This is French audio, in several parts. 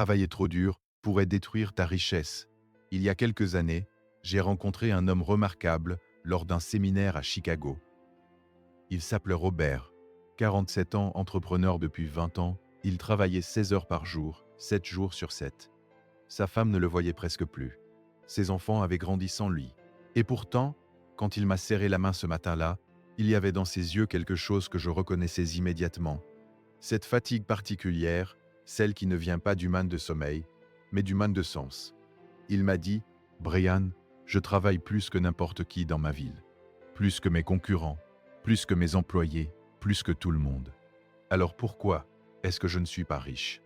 Travailler trop dur pourrait détruire ta richesse. Il y a quelques années, j'ai rencontré un homme remarquable lors d'un séminaire à Chicago. Il s'appelait Robert. 47 ans, entrepreneur depuis 20 ans, il travaillait 16 heures par jour, 7 jours sur 7. Sa femme ne le voyait presque plus. Ses enfants avaient grandi sans lui. Et pourtant, quand il m'a serré la main ce matin-là, il y avait dans ses yeux quelque chose que je reconnaissais immédiatement. Cette fatigue particulière, celle qui ne vient pas du manque de sommeil, mais du manque de sens. Il m'a dit, « Brian, je travaille plus que n'importe qui dans ma ville, plus que mes concurrents, plus que mes employés, plus que tout le monde. Alors pourquoi est-ce que je ne suis pas riche ?»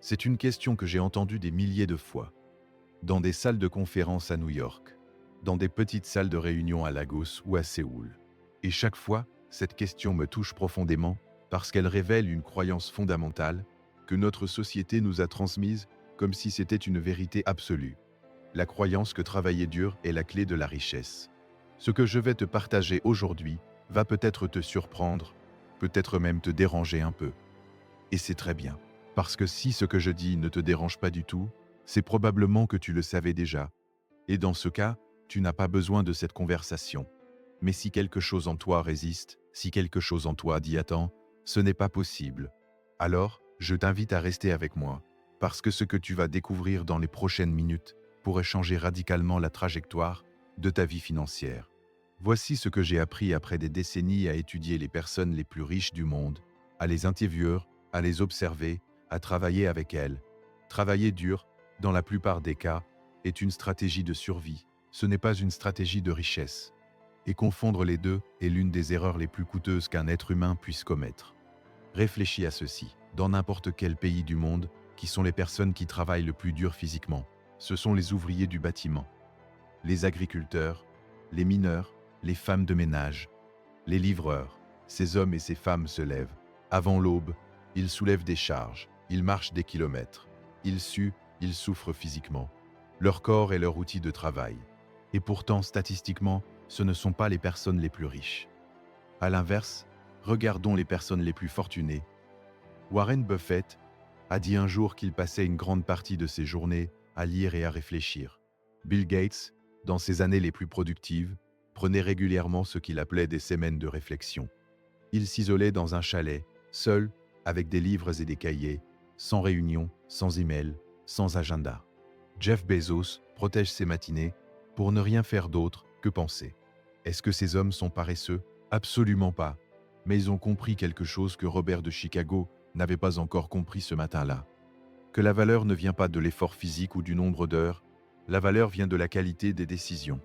C'est une question que j'ai entendue des milliers de fois, dans des salles de conférence à New York, dans des petites salles de réunion à Lagos ou à Séoul. Et chaque fois, cette question me touche profondément parce qu'elle révèle une croyance fondamentale que notre société nous a transmise comme si c'était une vérité absolue. La croyance que travailler dur est la clé de la richesse. Ce que je vais te partager aujourd'hui va peut-être te surprendre, peut-être même te déranger un peu. Et c'est très bien, parce que si ce que je dis ne te dérange pas du tout, c'est probablement que tu le savais déjà. Et dans ce cas, tu n'as pas besoin de cette conversation. Mais si quelque chose en toi résiste, si quelque chose en toi dit « attends, ce n'est pas possible », alors je t'invite à rester avec moi, parce que ce que tu vas découvrir dans les prochaines minutes pourrait changer radicalement la trajectoire de ta vie financière. Voici ce que j'ai appris après des décennies à étudier les personnes les plus riches du monde, à les interviewer, à les observer, à travailler avec elles. Travailler dur, dans la plupart des cas, est une stratégie de survie, ce n'est pas une stratégie de richesse. Et confondre les deux est l'une des erreurs les plus coûteuses qu'un être humain puisse commettre. Réfléchis à ceci. Dans n'importe quel pays du monde, qui sont les personnes qui travaillent le plus dur physiquement? Ce sont les ouvriers du bâtiment, les agriculteurs, les mineurs, les femmes de ménage, les livreurs. Ces hommes et ces femmes se lèvent. Avant l'aube, ils soulèvent des charges, ils marchent des kilomètres. Ils suent, ils souffrent physiquement. Leur corps est leur outil de travail. Et pourtant, statistiquement, ce ne sont pas les personnes les plus riches. À l'inverse, regardons les personnes les plus fortunées. Warren Buffett a dit un jour qu'il passait une grande partie de ses journées à lire et à réfléchir. Bill Gates, dans ses années les plus productives, prenait régulièrement ce qu'il appelait des semaines de réflexion. Il s'isolait dans un chalet, seul, avec des livres et des cahiers, sans réunion, sans email, sans agenda. Jeff Bezos protège ses matinées pour ne rien faire d'autre que penser. Est-ce que ces hommes sont paresseux? Absolument pas. Mais ils ont compris quelque chose que Robert de Chicago n'avait pas encore compris ce matin-là. Que la valeur ne vient pas de l'effort physique ou du nombre d'heures, la valeur vient de la qualité des décisions.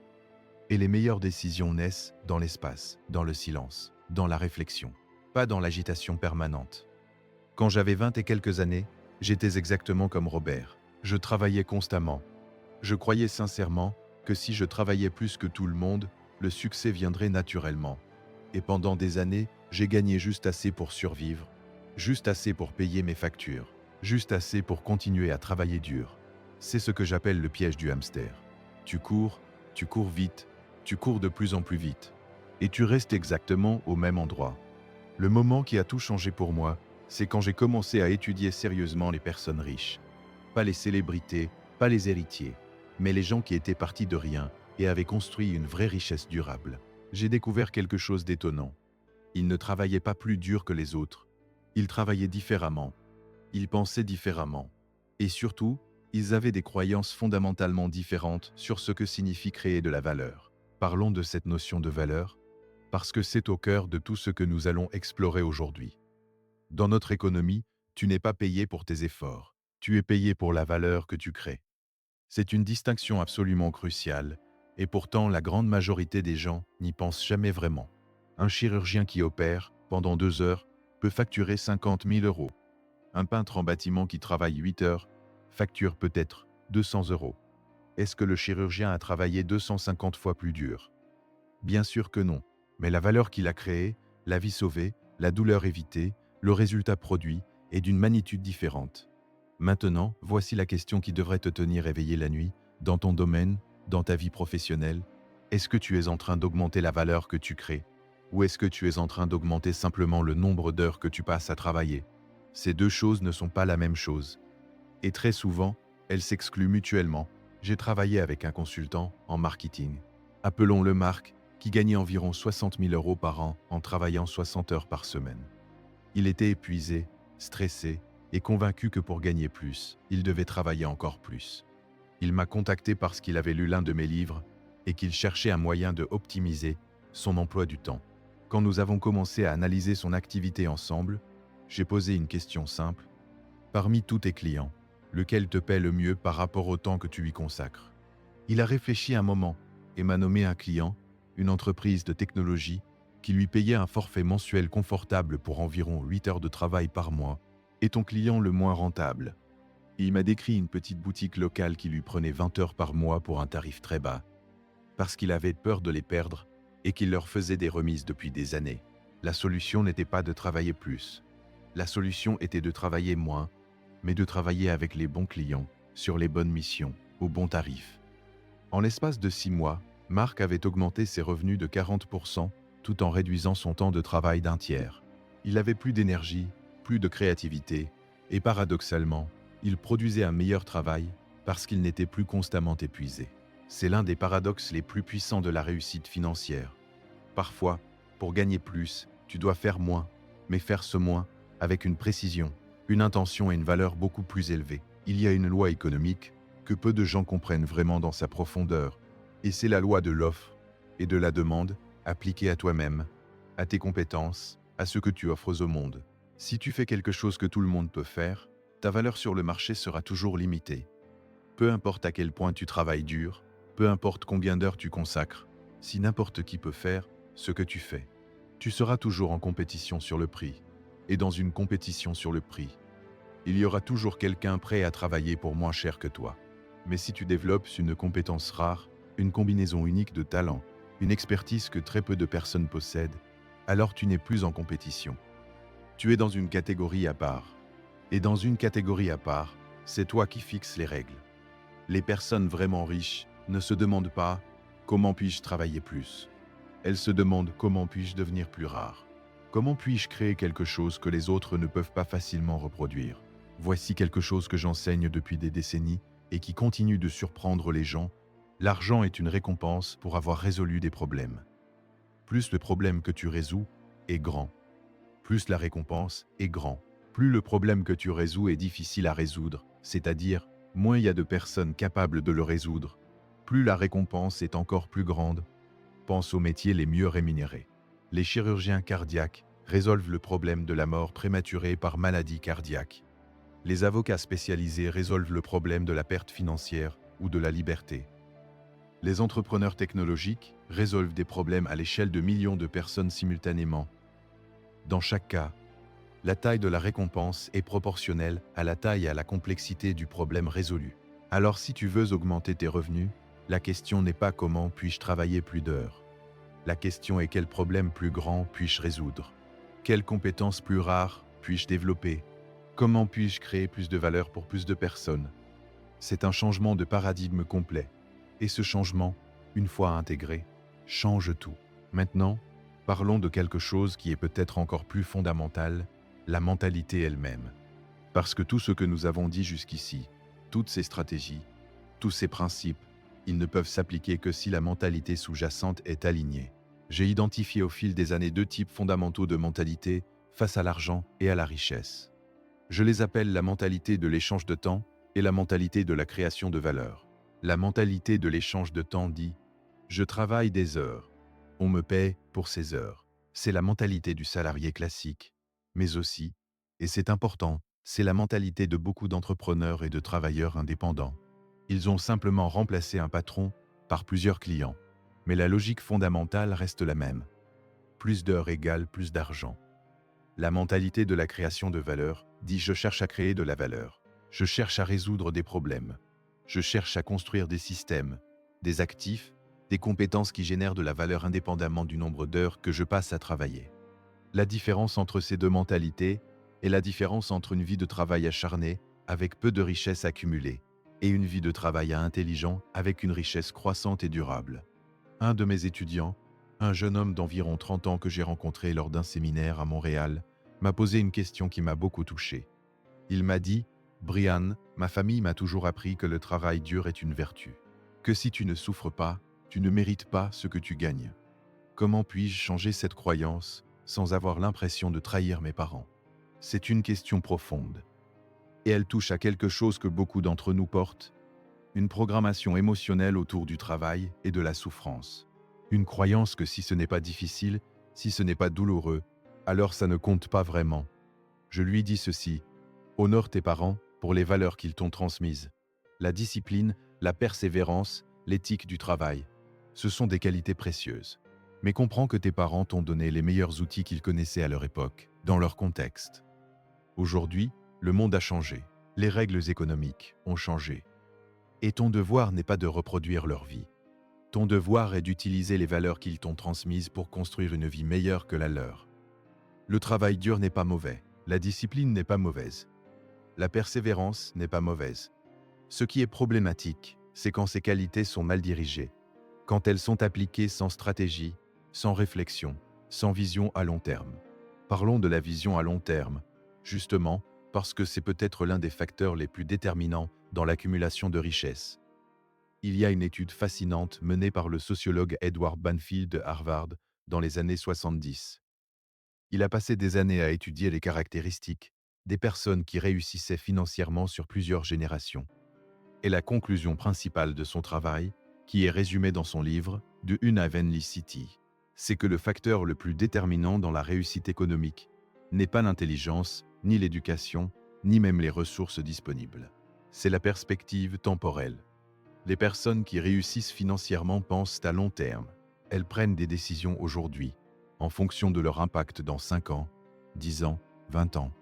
Et les meilleures décisions naissent dans l'espace, dans le silence, dans la réflexion, pas dans l'agitation permanente. Quand j'avais 20 et quelques années, j'étais exactement comme Robert. Je travaillais constamment. Je croyais sincèrement que si je travaillais plus que tout le monde, le succès viendrait naturellement. Et pendant des années, j'ai gagné juste assez pour survivre, juste assez pour payer mes factures, juste assez pour continuer à travailler dur. C'est ce que j'appelle le piège du hamster. Tu cours vite, tu cours de plus en plus vite. Et tu restes exactement au même endroit. Le moment qui a tout changé pour moi, c'est quand j'ai commencé à étudier sérieusement les personnes riches. Pas les célébrités, pas les héritiers, mais les gens qui étaient partis de rien et avaient construit une vraie richesse durable. J'ai découvert quelque chose d'étonnant. Ils ne travaillaient pas plus dur que les autres. Ils travaillaient différemment. Ils pensaient différemment. Et surtout, ils avaient des croyances fondamentalement différentes sur ce que signifie créer de la valeur. Parlons de cette notion de valeur, parce que c'est au cœur de tout ce que nous allons explorer aujourd'hui. Dans notre économie, tu n'es pas payé pour tes efforts. Tu es payé pour la valeur que tu crées. C'est une distinction absolument cruciale, et pourtant la grande majorité des gens n'y pensent jamais vraiment. Un chirurgien qui opère, pendant 2 heures, peut facturer 50 000 euros. Un peintre en bâtiment qui travaille 8 heures facture peut-être 200 euros. Est-ce que le chirurgien a travaillé 250 fois plus dur? Bien sûr que non, mais la valeur qu'il a créée, la vie sauvée, la douleur évitée, le résultat produit est d'une magnitude différente. Maintenant, voici la question qui devrait te tenir éveillé la nuit, dans ton domaine, dans ta vie professionnelle. Est-ce que tu es en train d'augmenter la valeur que tu crées? Ou est-ce que tu es en train d'augmenter simplement le nombre d'heures que tu passes à travailler? Ces deux choses ne sont pas la même chose. Et très souvent, elles s'excluent mutuellement. J'ai travaillé avec un consultant en marketing, appelons-le Marc, qui gagnait environ 60 000 € par an en travaillant 60 heures par semaine. Il était épuisé, stressé et convaincu que pour gagner plus, il devait travailler encore plus. Il m'a contacté parce qu'il avait lu l'un de mes livres et qu'il cherchait un moyen de optimiser son emploi du temps. Quand nous avons commencé à analyser son activité ensemble, j'ai posé une question simple. Parmi tous tes clients, lequel te paie le mieux par rapport au temps que tu lui consacres? Il a réfléchi un moment et m'a nommé un client, une entreprise de technologie, qui lui payait un forfait mensuel confortable pour environ 8 heures de travail par mois, et ton client le moins rentable. Il m'a décrit une petite boutique locale qui lui prenait 20 heures par mois pour un tarif très bas, parce qu'il avait peur de les perdre et qu'il leur faisait des remises depuis des années. La solution n'était pas de travailler plus. La solution était de travailler moins, mais de travailler avec les bons clients, sur les bonnes missions, au bon tarif. En l'espace de 6 mois, Marc avait augmenté ses revenus de 40%, tout en réduisant son temps de travail d'un tiers. Il avait plus d'énergie, plus de créativité, et paradoxalement, il produisait un meilleur travail parce qu'il n'était plus constamment épuisé. C'est l'un des paradoxes les plus puissants de la réussite financière. Parfois, pour gagner plus, tu dois faire moins, mais faire ce moins avec une précision, une intention et une valeur beaucoup plus élevée. Il y a une loi économique que peu de gens comprennent vraiment dans sa profondeur, et c'est la loi de l'offre et de la demande appliquée à toi-même, à tes compétences, à ce que tu offres au monde. Si tu fais quelque chose que tout le monde peut faire, ta valeur sur le marché sera toujours limitée. Peu importe à quel point tu travailles dur, peu importe combien d'heures tu consacres, si n'importe qui peut faire ce que tu fais, tu seras toujours en compétition sur le prix. Et dans une compétition sur le prix, il y aura toujours quelqu'un prêt à travailler pour moins cher que toi. Mais si tu développes une compétence rare, une combinaison unique de talents, une expertise que très peu de personnes possèdent, alors tu n'es plus en compétition. Tu es dans une catégorie à part. Et dans une catégorie à part, c'est toi qui fixes les règles. Les personnes vraiment riches ne se demandent pas « Comment puis-je travailler plus ?» Elles se demandent « Comment puis-je devenir plus rare ?» Comment puis-je créer quelque chose que les autres ne peuvent pas facilement reproduire? Voici quelque chose que j'enseigne depuis des décennies et qui continue de surprendre les gens. L'argent est une récompense pour avoir résolu des problèmes. Plus le problème que tu résous est grand, plus la récompense est grand. Plus le problème que tu résous est difficile à résoudre, c'est-à-dire moins il y a de personnes capables de le résoudre, plus la récompense est encore plus grande. Pense aux métiers les mieux rémunérés. Les chirurgiens cardiaques résolvent le problème de la mort prématurée par maladie cardiaque. Les avocats spécialisés résolvent le problème de la perte financière ou de la liberté. Les entrepreneurs technologiques résolvent des problèmes à l'échelle de millions de personnes simultanément. Dans chaque cas, la taille de la récompense est proportionnelle à la taille et à la complexité du problème résolu. Alors si tu veux augmenter tes revenus, la question n'est pas comment puis-je travailler plus d'heures. La question est quel problème plus grand puis-je résoudre? Quelles compétences plus rares puis-je développer? Comment puis-je créer plus de valeur pour plus de personnes? C'est un changement de paradigme complet. Et ce changement, une fois intégré, change tout. Maintenant, parlons de quelque chose qui est peut-être encore plus fondamental, la mentalité elle-même. Parce que tout ce que nous avons dit jusqu'ici, toutes ces stratégies, tous ces principes, ils ne peuvent s'appliquer que si la mentalité sous-jacente est alignée. J'ai identifié au fil des années 2 types fondamentaux de mentalité face à l'argent et à la richesse. Je les appelle la mentalité de l'échange de temps et la mentalité de la création de valeur. La mentalité de l'échange de temps dit « Je travaille des heures, on me paie pour ces heures ». C'est la mentalité du salarié classique, mais aussi, et c'est important, c'est la mentalité de beaucoup d'entrepreneurs et de travailleurs indépendants. Ils ont simplement remplacé un patron par plusieurs clients. Mais la logique fondamentale reste la même. Plus d'heures égale plus d'argent. La mentalité de la création de valeur dit « Je cherche à créer de la valeur. Je cherche à résoudre des problèmes. Je cherche à construire des systèmes, des actifs, des compétences qui génèrent de la valeur indépendamment du nombre d'heures que je passe à travailler. » La différence entre ces deux mentalités est la différence entre une vie de travail acharnée avec peu de richesses accumulées et une vie de travail intelligent avec une richesse croissante et durable. Un de mes étudiants, un jeune homme d'environ 30 ans que j'ai rencontré lors d'un séminaire à Montréal, m'a posé une question qui m'a beaucoup touché. Il m'a dit Brian, ma famille m'a toujours appris que le travail dur est une vertu. Que si tu ne souffres pas, tu ne mérites pas ce que tu gagnes. Comment puis-je changer cette croyance sans avoir l'impression de trahir mes parents? C'est une question profonde. Et elle touche à quelque chose que beaucoup d'entre nous portent, une programmation émotionnelle autour du travail et de la souffrance. Une croyance que si ce n'est pas difficile, si ce n'est pas douloureux, alors ça ne compte pas vraiment. Je lui dis ceci: honore tes parents pour les valeurs qu'ils t'ont transmises. La discipline, la persévérance, l'éthique du travail, ce sont des qualités précieuses. Mais comprends que tes parents t'ont donné les meilleurs outils qu'ils connaissaient à leur époque, dans leur contexte. Aujourd'hui, le monde a changé. Les règles économiques ont changé. Et ton devoir n'est pas de reproduire leur vie. Ton devoir est d'utiliser les valeurs qu'ils t'ont transmises pour construire une vie meilleure que la leur. Le travail dur n'est pas mauvais. La discipline n'est pas mauvaise. La persévérance n'est pas mauvaise. Ce qui est problématique, c'est quand ces qualités sont mal dirigées, quand elles sont appliquées sans stratégie, sans réflexion, sans vision à long terme. Parlons de la vision à long terme, justement parce que c'est peut-être l'un des facteurs les plus déterminants dans l'accumulation de richesses. Il y a une étude fascinante menée par le sociologue Edward Banfield de Harvard dans les années 70. Il a passé des années à étudier les caractéristiques des personnes qui réussissaient financièrement sur plusieurs générations. Et la conclusion principale de son travail, qui est résumée dans son livre « De une Heavenly City », c'est que le facteur le plus déterminant dans la réussite économique n'est pas l'intelligence, ni l'éducation, ni même les ressources disponibles. C'est la perspective temporelle. Les personnes qui réussissent financièrement pensent à long terme. Elles prennent des décisions aujourd'hui, en fonction de leur impact dans 5 ans, 10 ans, 20 ans.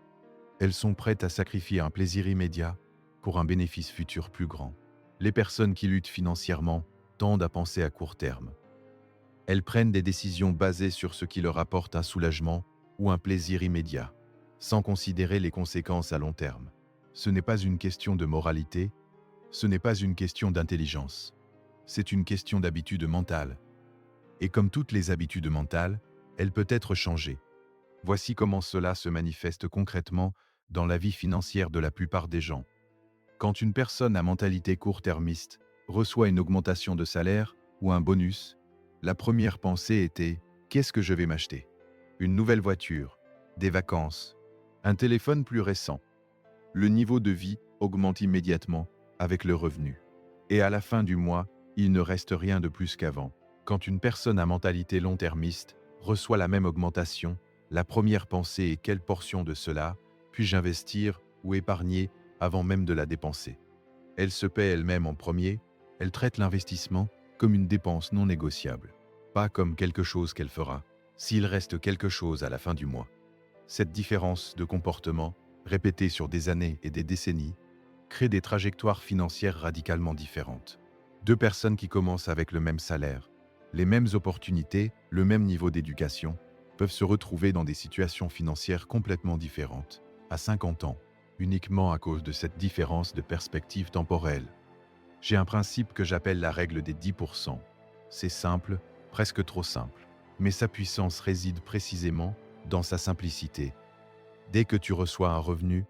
Elles sont prêtes à sacrifier un plaisir immédiat pour un bénéfice futur plus grand. Les personnes qui luttent financièrement tendent à penser à court terme. Elles prennent des décisions basées sur ce qui leur apporte un soulagement ou un plaisir immédiat, sans considérer les conséquences à long terme. Ce n'est pas une question de moralité, ce n'est pas une question d'intelligence. C'est une question d'habitude mentale. Et comme toutes les habitudes mentales, elle peut être changée. Voici comment cela se manifeste concrètement dans la vie financière de la plupart des gens. Quand une personne à mentalité court-termiste reçoit une augmentation de salaire ou un bonus, la première pensée était « Qu'est-ce que je vais m'acheter ? Une nouvelle voiture, des vacances, un téléphone plus récent ». Le niveau de vie augmente immédiatement avec le revenu. Et à la fin du mois, il ne reste rien de plus qu'avant. Quand une personne à mentalité long-termiste reçoit la même augmentation, la première pensée est « Quelle portion de cela puis-je investir ou épargner avant même de la dépenser ?» Elle se paie elle-même en premier, elle traite l'investissement comme une dépense non négociable, pas comme quelque chose qu'elle fera, s'il reste quelque chose à la fin du mois. Cette différence de comportement, répétée sur des années et des décennies, crée des trajectoires financières radicalement différentes. Deux personnes qui commencent avec le même salaire, les mêmes opportunités, le même niveau d'éducation, peuvent se retrouver dans des situations financières complètement différentes, à 50 ans, uniquement à cause de cette différence de perspective temporelle. J'ai un principe que j'appelle la règle des 10%. C'est simple, presque trop simple, mais sa puissance réside précisément dans sa simplicité. Dès que tu reçois un revenu,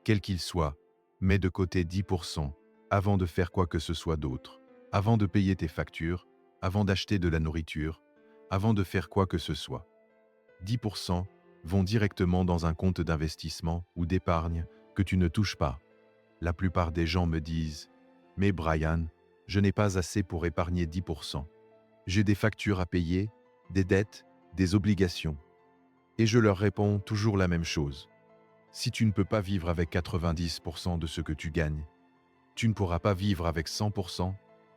quel qu'il soit, mets de côté 10% avant de faire quoi que ce soit d'autre, avant de payer tes factures, avant d'acheter de la nourriture, avant de faire quoi que ce soit. 10% vont directement dans un compte d'investissement ou d'épargne que tu ne touches pas. La plupart des gens me disent « Mais Brian, je n'ai pas assez pour épargner 10%. J'ai des factures à payer, des dettes, des obligations. » Et je leur réponds toujours la même chose. Si tu ne peux pas vivre avec 90% de ce que tu gagnes, tu ne pourras pas vivre avec 100%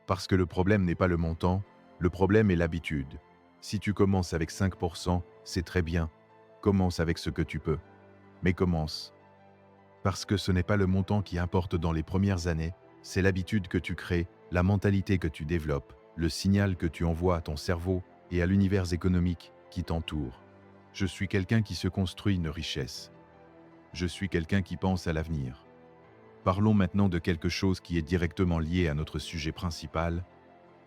parce que le problème n'est pas le montant, le problème est l'habitude. Si tu commences avec 5%, c'est très bien. Commence avec ce que tu peux. Mais commence. Parce que ce n'est pas le montant qui importe dans les premières années, c'est l'habitude que tu crées, la mentalité que tu développes, le signal que tu envoies à ton cerveau et à l'univers économique qui t'entoure. Je suis quelqu'un qui se construit une richesse. Je suis quelqu'un qui pense à l'avenir. Parlons maintenant de quelque chose qui est directement lié à notre sujet principal,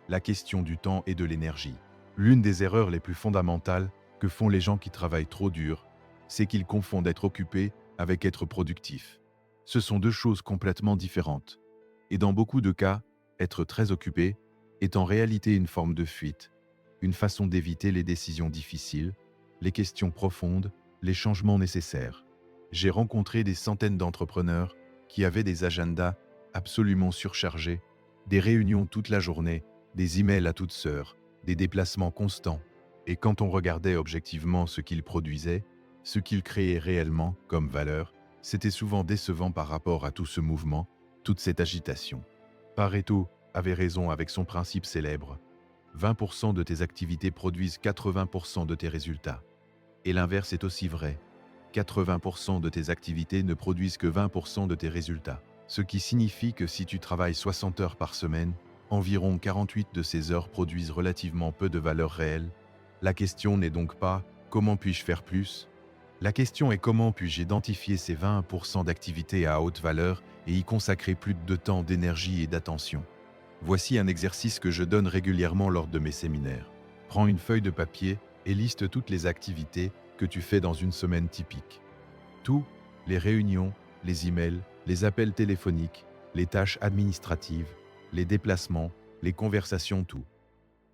la question du temps et de l'énergie. L'une des erreurs les plus fondamentales que font les gens qui travaillent trop dur, c'est qu'ils confondent être occupé avec être productif. Ce sont deux choses complètement différentes. Et dans beaucoup de cas, être très occupé est en réalité une forme de fuite, une façon d'éviter les décisions difficiles, les questions profondes, les changements nécessaires. J'ai rencontré des centaines d'entrepreneurs qui avaient des agendas absolument surchargés, des réunions toute la journée, des emails à toutes heures, des déplacements constants. Et quand on regardait objectivement ce qu'ils produisaient, ce qu'ils créaient réellement comme valeur, c'était souvent décevant par rapport à tout ce mouvement, toute cette agitation. Pareto avait raison avec son principe célèbre. 20% de tes activités produisent 80% de tes résultats. Et l'inverse est aussi vrai. 80% de tes activités ne produisent que 20% de tes résultats. Ce qui signifie que si tu travailles 60 heures par semaine, environ 48 de ces heures produisent relativement peu de valeur réelle. La question n'est donc pas « comment puis-je faire plus ?» La question est comment puis-je identifier ces 20% d'activités à haute valeur et y consacrer plus de temps, d'énergie et d'attention. Voici un exercice que je donne régulièrement lors de mes séminaires. Prends une feuille de papier et liste toutes les activités que tu fais dans une semaine typique. Tout, les réunions, les emails, les appels téléphoniques, les tâches administratives, les déplacements, les conversations, tout.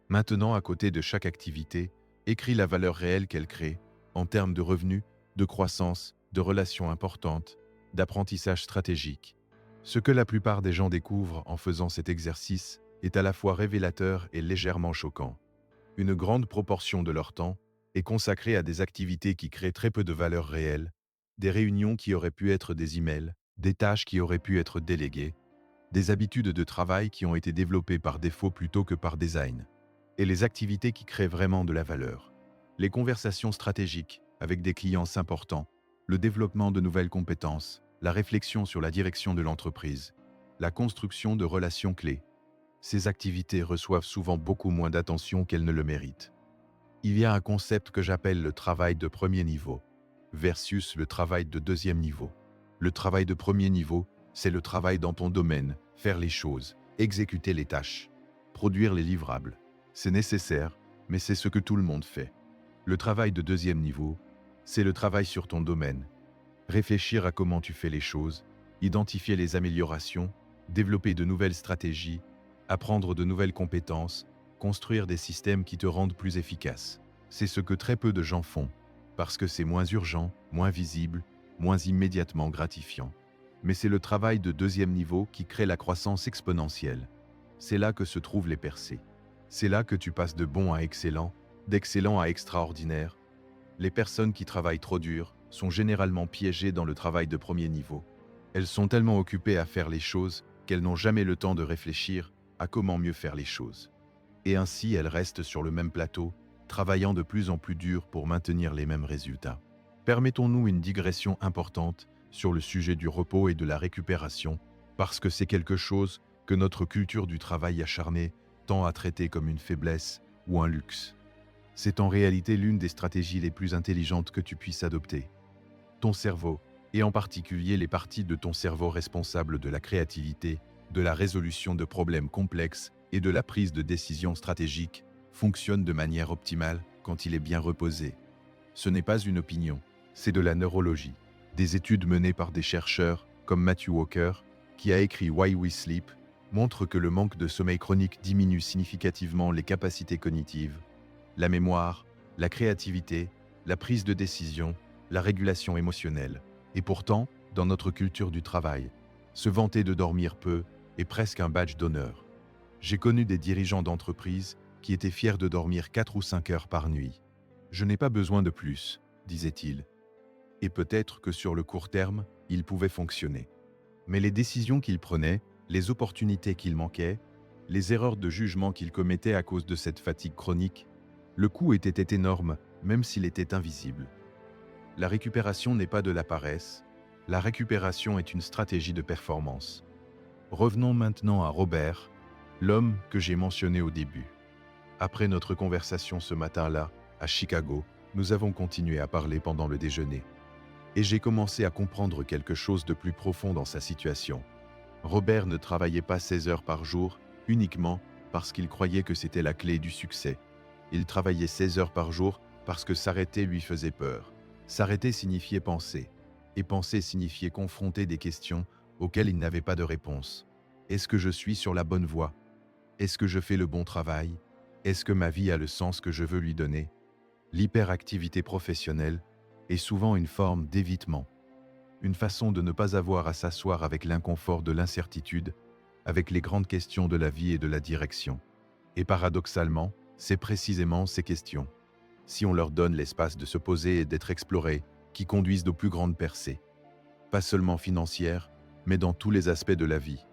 Maintenant, à côté de chaque activité, écris la valeur réelle qu'elle crée, en termes de revenus, de croissance, de relations importantes, d'apprentissage stratégique. Ce que la plupart des gens découvrent en faisant cet exercice est à la fois révélateur et légèrement choquant. Une grande proportion de leur temps est consacrée à des activités qui créent très peu de valeur réelle, des réunions qui auraient pu être des emails, des tâches qui auraient pu être déléguées, des habitudes de travail qui ont été développées par défaut plutôt que par design, et les activités qui créent vraiment de la valeur. Les conversations stratégiques avec des clients importants, le développement de nouvelles compétences, la réflexion sur la direction de l'entreprise, la construction de relations clés. Ces activités reçoivent souvent beaucoup moins d'attention qu'elles ne le méritent. Il y a un concept que j'appelle le travail de premier niveau versus le travail de deuxième niveau. Le travail de premier niveau, c'est le travail dans ton domaine, faire les choses, exécuter les tâches, produire les livrables. C'est nécessaire, mais c'est ce que tout le monde fait. Le travail de deuxième niveau, c'est le travail sur ton domaine. Réfléchir à comment tu fais les choses, identifier les améliorations, développer de nouvelles stratégies, apprendre de nouvelles compétences, construire des systèmes qui te rendent plus efficace. C'est ce que très peu de gens font, parce que c'est moins urgent, moins visible, moins immédiatement gratifiant. Mais c'est le travail de deuxième niveau qui crée la croissance exponentielle. C'est là que se trouvent les percées. C'est là que tu passes de bon à excellent, d'excellent à extraordinaire. Les personnes qui travaillent trop dur sont généralement piégées dans le travail de premier niveau. Elles sont tellement occupées à faire les choses qu'elles n'ont jamais le temps de réfléchir à comment mieux faire les choses. Et ainsi, elles restent sur le même plateau, travaillant de plus en plus dur pour maintenir les mêmes résultats. Permettons-nous une digression importante sur le sujet du repos et de la récupération, parce que c'est quelque chose que notre culture du travail acharné tend à traiter comme une faiblesse ou un luxe. C'est en réalité l'une des stratégies les plus intelligentes que tu puisses adopter. Ton cerveau, et en particulier les parties de ton cerveau responsables de la créativité, de la résolution de problèmes complexes et de la prise de décisions stratégiques, fonctionnent de manière optimale quand il est bien reposé. Ce n'est pas une opinion, c'est de la neurologie. Des études menées par des chercheurs comme Matthew Walker, qui a écrit Why We Sleep, montrent que le manque de sommeil chronique diminue significativement les capacités cognitives, la mémoire, la créativité, la prise de décision, la régulation émotionnelle. Et pourtant, dans notre culture du travail, se vanter de dormir peu est presque un badge d'honneur. J'ai connu des dirigeants d'entreprise qui étaient fiers de dormir 4 ou 5 heures par nuit. « Je n'ai pas besoin de plus », disait-il. Et peut-être que sur le court terme, il pouvait fonctionner. Mais les décisions qu'il prenait, les opportunités qu'il manquait, les erreurs de jugement qu'il commettait à cause de cette fatigue chronique, le coût était énorme, même s'il était invisible. La récupération n'est pas de la paresse, la récupération est une stratégie de performance. Revenons maintenant à Robert, l'homme que j'ai mentionné au début. Après notre conversation ce matin-là, à Chicago, nous avons continué à parler pendant le déjeuner. Et j'ai commencé à comprendre quelque chose de plus profond dans sa situation. Robert ne travaillait pas 16 heures par jour uniquement parce qu'il croyait que c'était la clé du succès. Il travaillait 16 heures par jour parce que s'arrêter lui faisait peur. S'arrêter signifiait penser. Et penser signifiait confronter des questions auxquelles il n'avait pas de réponse. Est-ce que je suis sur la bonne voie? Est-ce que je fais le bon travail? Est-ce que ma vie a le sens que je veux lui donner? L'hyperactivité professionnelle est souvent une forme d'évitement, une façon de ne pas avoir à s'asseoir avec l'inconfort de l'incertitude, avec les grandes questions de la vie et de la direction. Et paradoxalement, c'est précisément ces questions, si on leur donne l'espace de se poser et d'être explorées, qui conduisent aux plus grandes percées. Pas seulement financières, mais dans tous les aspects de la vie.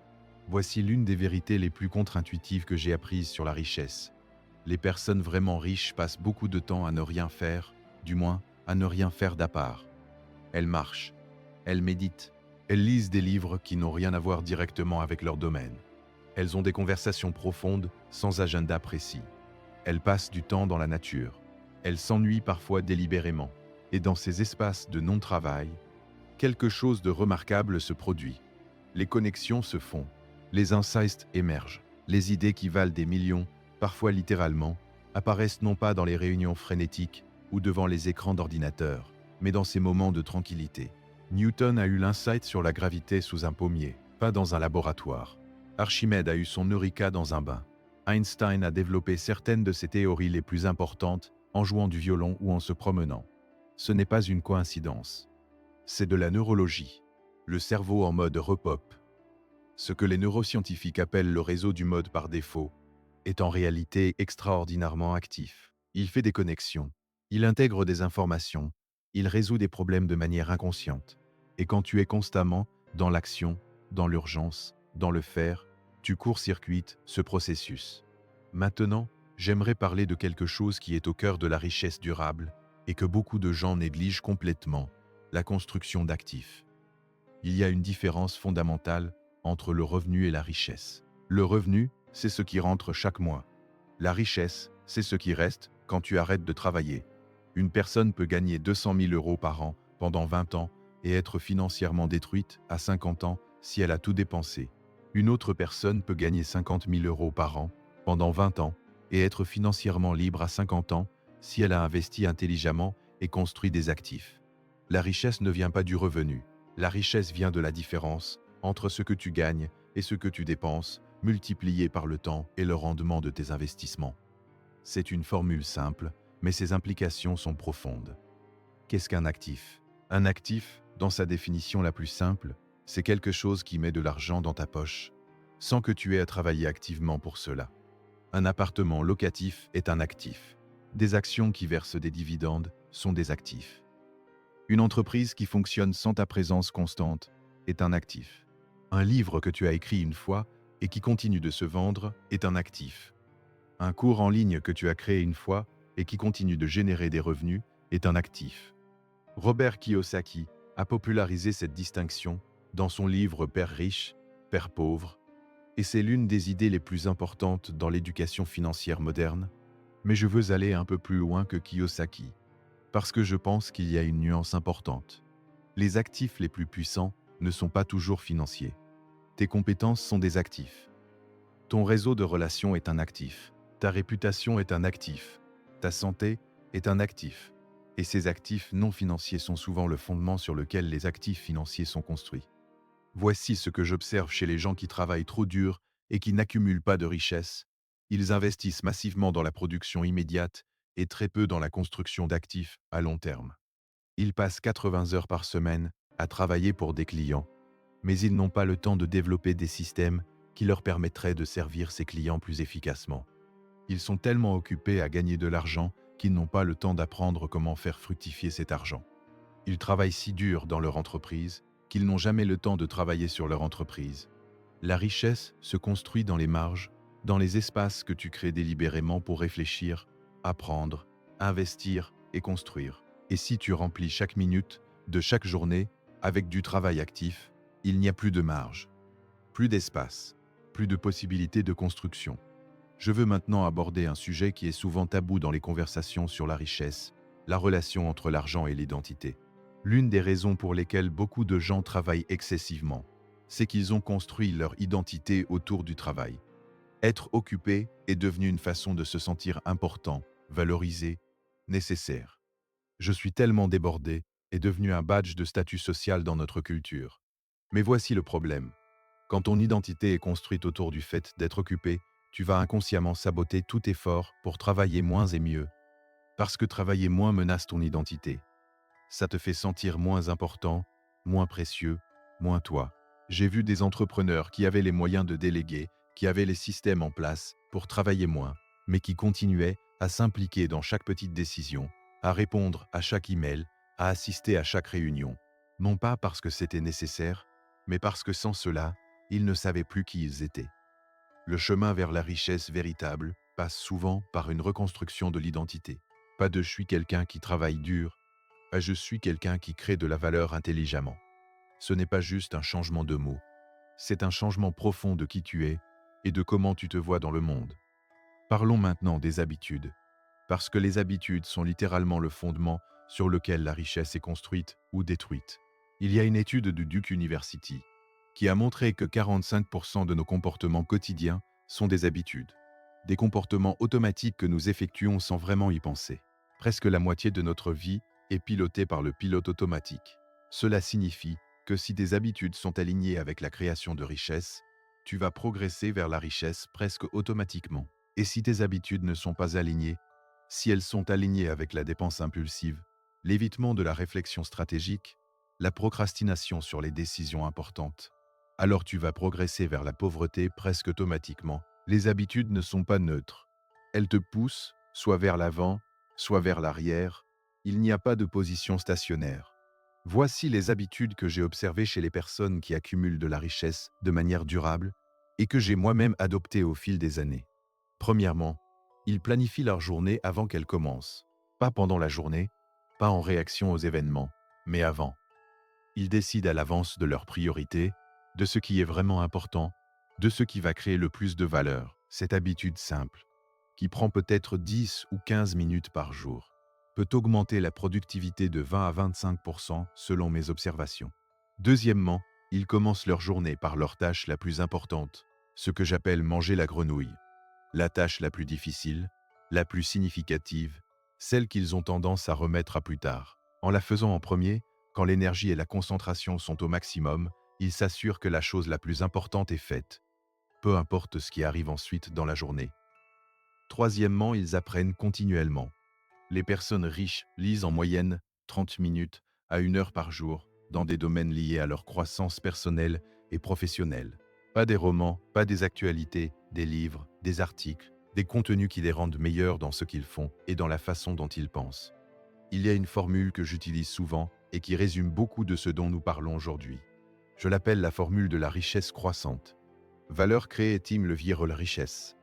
Voici l'une des vérités les plus contre-intuitives que j'ai apprises sur la richesse. Les personnes vraiment riches passent beaucoup de temps à ne rien faire, du moins à ne rien faire d'à part. Elles marchent, elles méditent, elles lisent des livres qui n'ont rien à voir directement avec leur domaine. Elles ont des conversations profondes, sans agenda précis. Elles passent du temps dans la nature. Elles s'ennuient parfois délibérément. Et dans ces espaces de non-travail, quelque chose de remarquable se produit. Les connexions se font, les insights émergent, les idées qui valent des millions, parfois littéralement, apparaissent non pas dans les réunions frénétiques ou devant les écrans d'ordinateur, mais dans ces moments de tranquillité. Newton a eu l'insight sur la gravité sous un pommier, pas dans un laboratoire. Archimède a eu son eureka dans un bain. Einstein a développé certaines de ses théories les plus importantes en jouant du violon ou en se promenant. Ce n'est pas une coïncidence. C'est de la neurologie. Le cerveau en mode repop. Ce que les neuroscientifiques appellent le réseau du mode par défaut est en réalité extraordinairement actif. Il fait des connexions, il intègre des informations, il résout des problèmes de manière inconsciente. Et quand tu es constamment dans l'action, dans l'urgence, dans le faire, tu court-circuites ce processus. Maintenant, j'aimerais parler de quelque chose qui est au cœur de la richesse durable et que beaucoup de gens négligent complètement, la construction d'actifs. Il y a une différence fondamentale entre le revenu et la richesse. Le revenu, c'est ce qui rentre chaque mois. La richesse, c'est ce qui reste quand tu arrêtes de travailler. Une personne peut gagner 200 000 euros par an pendant 20 ans et être financièrement détruite à 50 ans si elle a tout dépensé. Une autre personne peut gagner 50 000 euros par an pendant 20 ans et être financièrement libre à 50 ans si elle a investi intelligemment et construit des actifs. La richesse ne vient pas du revenu. La richesse vient de la différence entre ce que tu gagnes et ce que tu dépenses, multiplié par le temps et le rendement de tes investissements. C'est une formule simple, mais ses implications sont profondes. Qu'est-ce qu'un actif? Un actif, dans sa définition la plus simple, c'est quelque chose qui met de l'argent dans ta poche, sans que tu aies à travailler activement pour cela. Un appartement locatif est un actif. Des actions qui versent des dividendes sont des actifs. Une entreprise qui fonctionne sans ta présence constante est un actif. Un livre que tu as écrit une fois et qui continue de se vendre est un actif. Un cours en ligne que tu as créé une fois et qui continue de générer des revenus est un actif. Robert Kiyosaki a popularisé cette distinction dans son livre Père riche, Père pauvre, et c'est l'une des idées les plus importantes dans l'éducation financière moderne, mais je veux aller un peu plus loin que Kiyosaki, parce que je pense qu'il y a une nuance importante. Les actifs les plus puissants ne sont pas toujours financiers. Tes compétences sont des actifs. Ton réseau de relations est un actif. Ta réputation est un actif. Ta santé est un actif. Et ces actifs non financiers sont souvent le fondement sur lequel les actifs financiers sont construits. Voici ce que j'observe chez les gens qui travaillent trop dur et qui n'accumulent pas de richesse. Ils investissent massivement dans la production immédiate et très peu dans la construction d'actifs à long terme. Ils passent 80 heures par semaine à travailler pour des clients, mais ils n'ont pas le temps de développer des systèmes qui leur permettraient de servir ces clients plus efficacement. Ils sont tellement occupés à gagner de l'argent qu'ils n'ont pas le temps d'apprendre comment faire fructifier cet argent. Ils travaillent si dur dans leur entreprise qu'ils n'ont jamais le temps de travailler sur leur entreprise. La richesse se construit dans les marges, dans les espaces que tu crées délibérément pour réfléchir, apprendre, investir et construire. Et si tu remplis chaque minute de chaque journée avec du travail actif, il n'y a plus de marge, plus d'espace, plus de possibilités de construction. Je veux maintenant aborder un sujet qui est souvent tabou dans les conversations sur la richesse, la relation entre l'argent et l'identité. L'une des raisons pour lesquelles beaucoup de gens travaillent excessivement, c'est qu'ils ont construit leur identité autour du travail. Être occupé est devenu une façon de se sentir important, valorisé, nécessaire. Je suis tellement débordé est devenu un badge de statut social dans notre culture. Mais voici le problème. Quand ton identité est construite autour du fait d'être occupé, tu vas inconsciemment saboter tout effort pour travailler moins et mieux. Parce que travailler moins menace ton identité. Ça te fait sentir moins important, moins précieux, moins toi. J'ai vu des entrepreneurs qui avaient les moyens de déléguer, qui avaient les systèmes en place pour travailler moins, mais qui continuaient à s'impliquer dans chaque petite décision, à répondre à chaque email, à assister à chaque réunion. Non pas parce que c'était nécessaire, mais parce que sans cela, ils ne savaient plus qui ils étaient. Le chemin vers la richesse véritable passe souvent par une reconstruction de l'identité. Pas de « je suis quelqu'un qui travaille dur », à « je suis quelqu'un qui crée de la valeur intelligemment ». Ce n'est pas juste un changement de mots, c'est un changement profond de qui tu es et de comment tu te vois dans le monde. Parlons maintenant des habitudes, parce que les habitudes sont littéralement le fondement sur lequel la richesse est construite ou détruite. Il y a une étude du Duke University qui a montré que 45% de nos comportements quotidiens sont des habitudes, des comportements automatiques que nous effectuons sans vraiment y penser. Presque la moitié de notre vie est pilotée par le pilote automatique. Cela signifie que si tes habitudes sont alignées avec la création de richesse, tu vas progresser vers la richesse presque automatiquement. Et si tes habitudes ne sont pas alignées, si elles sont alignées avec la dépense impulsive, l'évitement de la réflexion stratégique, la procrastination sur les décisions importantes, alors tu vas progresser vers la pauvreté presque automatiquement. Les habitudes ne sont pas neutres. Elles te poussent soit vers l'avant, soit vers l'arrière. Il n'y a pas de position stationnaire. Voici les habitudes que j'ai observées chez les personnes qui accumulent de la richesse de manière durable et que j'ai moi-même adoptées au fil des années. Premièrement, ils planifient leur journée avant qu'elle commence. Pas pendant la journée, pas en réaction aux événements, mais avant. Ils décident à l'avance de leurs priorités, de ce qui est vraiment important, de ce qui va créer le plus de valeur. Cette habitude simple, qui prend peut-être 10 ou 15 minutes par jour, peut augmenter la productivité de 20 à 25% selon mes observations. Deuxièmement, ils commencent leur journée par leur tâche la plus importante, ce que j'appelle manger la grenouille. La tâche la plus difficile, la plus significative, celle qu'ils ont tendance à remettre à plus tard. En la faisant en premier, quand l'énergie et la concentration sont au maximum, ils s'assurent que la chose la plus importante est faite, peu importe ce qui arrive ensuite dans la journée. Troisièmement, ils apprennent continuellement. Les personnes riches lisent en moyenne 30 minutes à 1 heure par jour dans des domaines liés à leur croissance personnelle et professionnelle. Pas des romans, pas des actualités, des livres, des articles, des contenus qui les rendent meilleurs dans ce qu'ils font et dans la façon dont ils pensent. Il y a une formule que j'utilise souvent et qui résume beaucoup de ce dont nous parlons aujourd'hui. Je l'appelle la formule de la richesse croissante. Valeur créée Tim levier la richesse.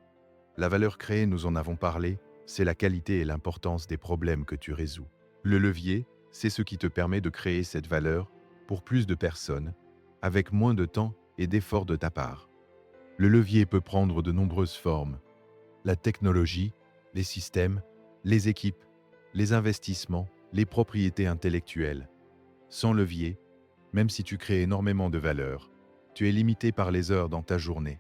La valeur créée, nous en avons parlé, c'est la qualité et l'importance des problèmes que tu résous. Le levier, c'est ce qui te permet de créer cette valeur pour plus de personnes, avec moins de temps et d'efforts de ta part. Le levier peut prendre de nombreuses formes. La technologie, les systèmes, les équipes, les investissements, les propriétés intellectuelles. Sans levier, même si tu crées énormément de valeur, tu es limité par les heures dans ta journée.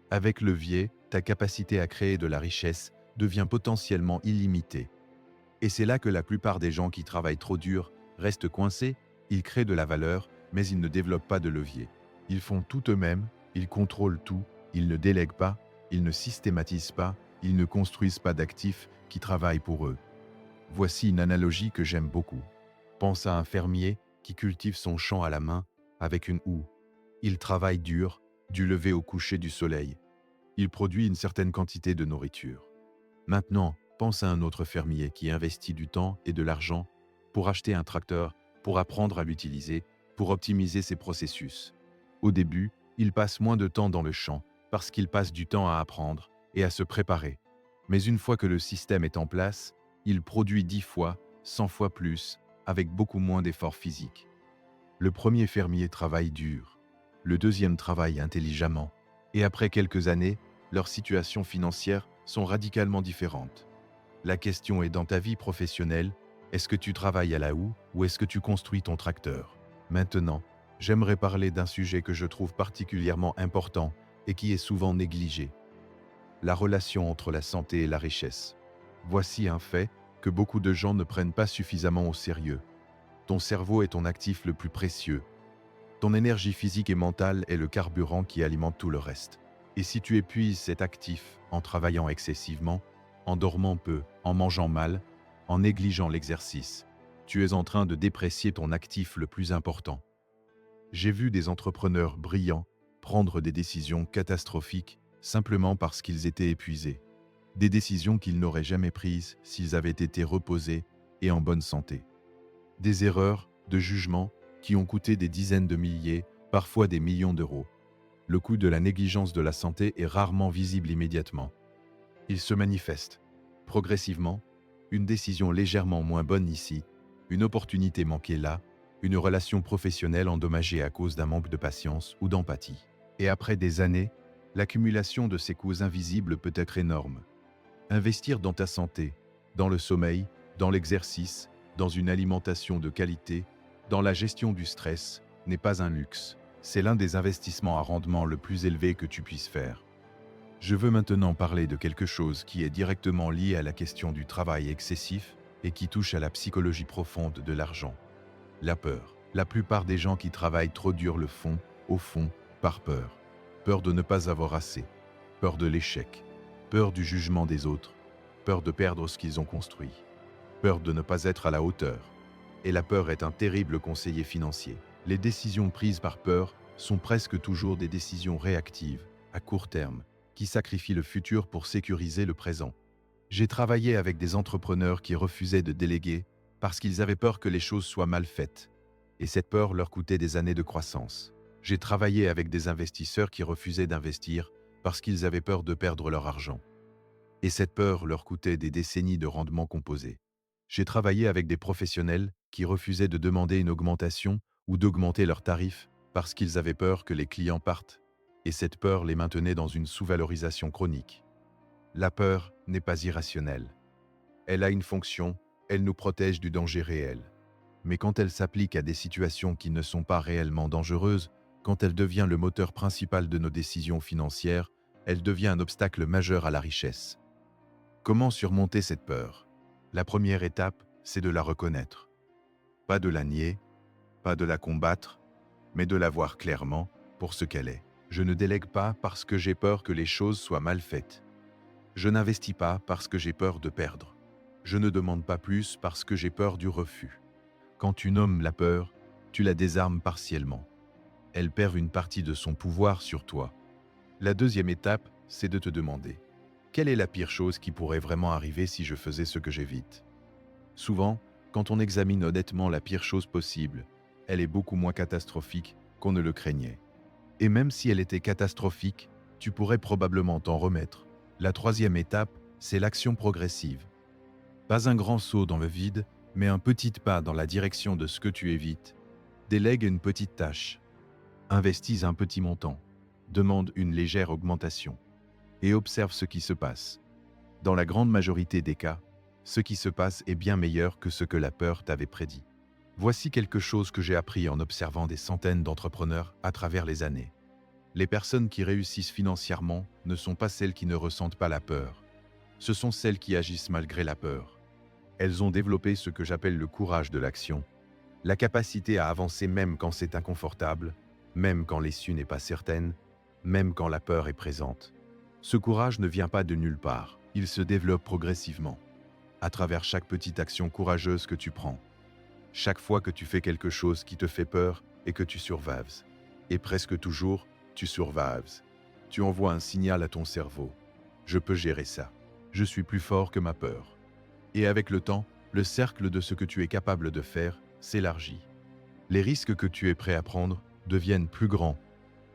Avec levier, ta capacité à créer de la richesse devient potentiellement illimitée. Et c'est là que la plupart des gens qui travaillent trop dur restent coincés, ils créent de la valeur, mais ils ne développent pas de levier. Ils font tout eux-mêmes, ils contrôlent tout, ils ne délèguent pas, ils ne systématisent pas, ils ne construisent pas d'actifs qui travaillent pour eux. Voici une analogie que j'aime beaucoup. Pense à un fermier qui cultive son champ à la main avec une houe. Il travaille dur, du lever au coucher du soleil. Il produit une certaine quantité de nourriture. Maintenant, pense à un autre fermier qui investit du temps et de l'argent pour acheter un tracteur, pour apprendre à l'utiliser, pour optimiser ses processus. Au début, il passe moins de temps dans le champ parce qu'il passe du temps à apprendre et à se préparer. Mais une fois que le système est en place, il produit 10 fois, 100 fois plus, avec beaucoup moins d'efforts physiques. Le premier fermier travaille dur, le deuxième travaille intelligemment, et après quelques années, leurs situations financières sont radicalement différentes. La question est dans ta vie professionnelle, est-ce que tu travailles à la houe ou est-ce que tu construis ton tracteur? Maintenant, j'aimerais parler d'un sujet que je trouve particulièrement important et qui est souvent négligé. La relation entre la santé et la richesse. Voici un fait que beaucoup de gens ne prennent pas suffisamment au sérieux. Ton cerveau est ton actif le plus précieux. Ton énergie physique et mentale est le carburant qui alimente tout le reste. Et si tu épuises cet actif en travaillant excessivement, en dormant peu, en mangeant mal, en négligeant l'exercice, tu es en train de déprécier ton actif le plus important. J'ai vu des entrepreneurs brillants prendre des décisions catastrophiques simplement parce qu'ils étaient épuisés. Des décisions qu'ils n'auraient jamais prises s'ils avaient été reposés et en bonne santé. Des erreurs de jugement qui ont coûté des dizaines de milliers, parfois des millions d'euros. Le coût de la négligence de la santé est rarement visible immédiatement. Il se manifeste progressivement, une décision légèrement moins bonne ici, une opportunité manquée là, une relation professionnelle endommagée à cause d'un manque de patience ou d'empathie. Et après des années, l'accumulation de ces coûts invisibles peut être énorme. Investir dans ta santé, dans le sommeil, dans l'exercice, dans une alimentation de qualité, dans la gestion du stress, n'est pas un luxe. C'est l'un des investissements à rendement le plus élevé que tu puisses faire. Je veux maintenant parler de quelque chose qui est directement lié à la question du travail excessif et qui touche à la psychologie profonde de l'argent. La peur. La plupart des gens qui travaillent trop dur le font, au fond, par peur. Peur de ne pas avoir assez. Peur de l'échec. Peur du jugement des autres. Peur de perdre ce qu'ils ont construit. Peur de ne pas être à la hauteur. Et la peur est un terrible conseiller financier. Les décisions prises par peur sont presque toujours des décisions réactives, à court terme, qui sacrifient le futur pour sécuriser le présent. J'ai travaillé avec des entrepreneurs qui refusaient de déléguer parce qu'ils avaient peur que les choses soient mal faites. Et cette peur leur coûtait des années de croissance. J'ai travaillé avec des investisseurs qui refusaient d'investir parce qu'ils avaient peur de perdre leur argent. Et cette peur leur coûtait des décennies de rendements composés. J'ai travaillé avec des professionnels qui refusaient de demander une augmentation ou d'augmenter leurs tarifs parce qu'ils avaient peur que les clients partent, et cette peur les maintenait dans une sous-valorisation chronique. La peur n'est pas irrationnelle. Elle a une fonction, elle nous protège du danger réel. Mais quand elle s'applique à des situations qui ne sont pas réellement dangereuses, quand elle devient le moteur principal de nos décisions financières, elle devient un obstacle majeur à la richesse. Comment surmonter cette peur? La première étape, c'est de la reconnaître. Pas de la nier, pas de la combattre, mais de la voir clairement pour ce qu'elle est. Je ne délègue pas parce que j'ai peur que les choses soient mal faites. Je n'investis pas parce que j'ai peur de perdre. Je ne demande pas plus parce que j'ai peur du refus. Quand tu nommes la peur, tu la désarmes partiellement. Elle perd une partie de son pouvoir sur toi. La deuxième étape, c'est de te demander: quelle est la pire chose qui pourrait vraiment arriver si je faisais ce que j'évite? Souvent, quand on examine honnêtement la pire chose possible, elle est beaucoup moins catastrophique qu'on ne le craignait. Et même si elle était catastrophique, tu pourrais probablement t'en remettre. La troisième étape, c'est l'action progressive. Pas un grand saut dans le vide, mais un petit pas dans la direction de ce que tu évites. Délègue une petite tâche. Investis un petit montant. Demande une légère augmentation. Et observe ce qui se passe. Dans la grande majorité des cas, ce qui se passe est bien meilleur que ce que la peur t'avait prédit. Voici quelque chose que j'ai appris en observant des centaines d'entrepreneurs à travers les années. Les personnes qui réussissent financièrement ne sont pas celles qui ne ressentent pas la peur. Ce sont celles qui agissent malgré la peur. Elles ont développé ce que j'appelle le courage de l'action, la capacité à avancer même quand c'est inconfortable, même quand l'issue n'est pas certaine, même quand la peur est présente. Ce courage ne vient pas de nulle part, il se développe progressivement, à travers chaque petite action courageuse que tu prends. Chaque fois que tu fais quelque chose qui te fait peur et que tu survives. Et presque toujours, tu survives. Tu envoies un signal à ton cerveau. Je peux gérer ça. Je suis plus fort que ma peur. Et avec le temps, le cercle de ce que tu es capable de faire s'élargit. Les risques que tu es prêt à prendre deviennent plus grands.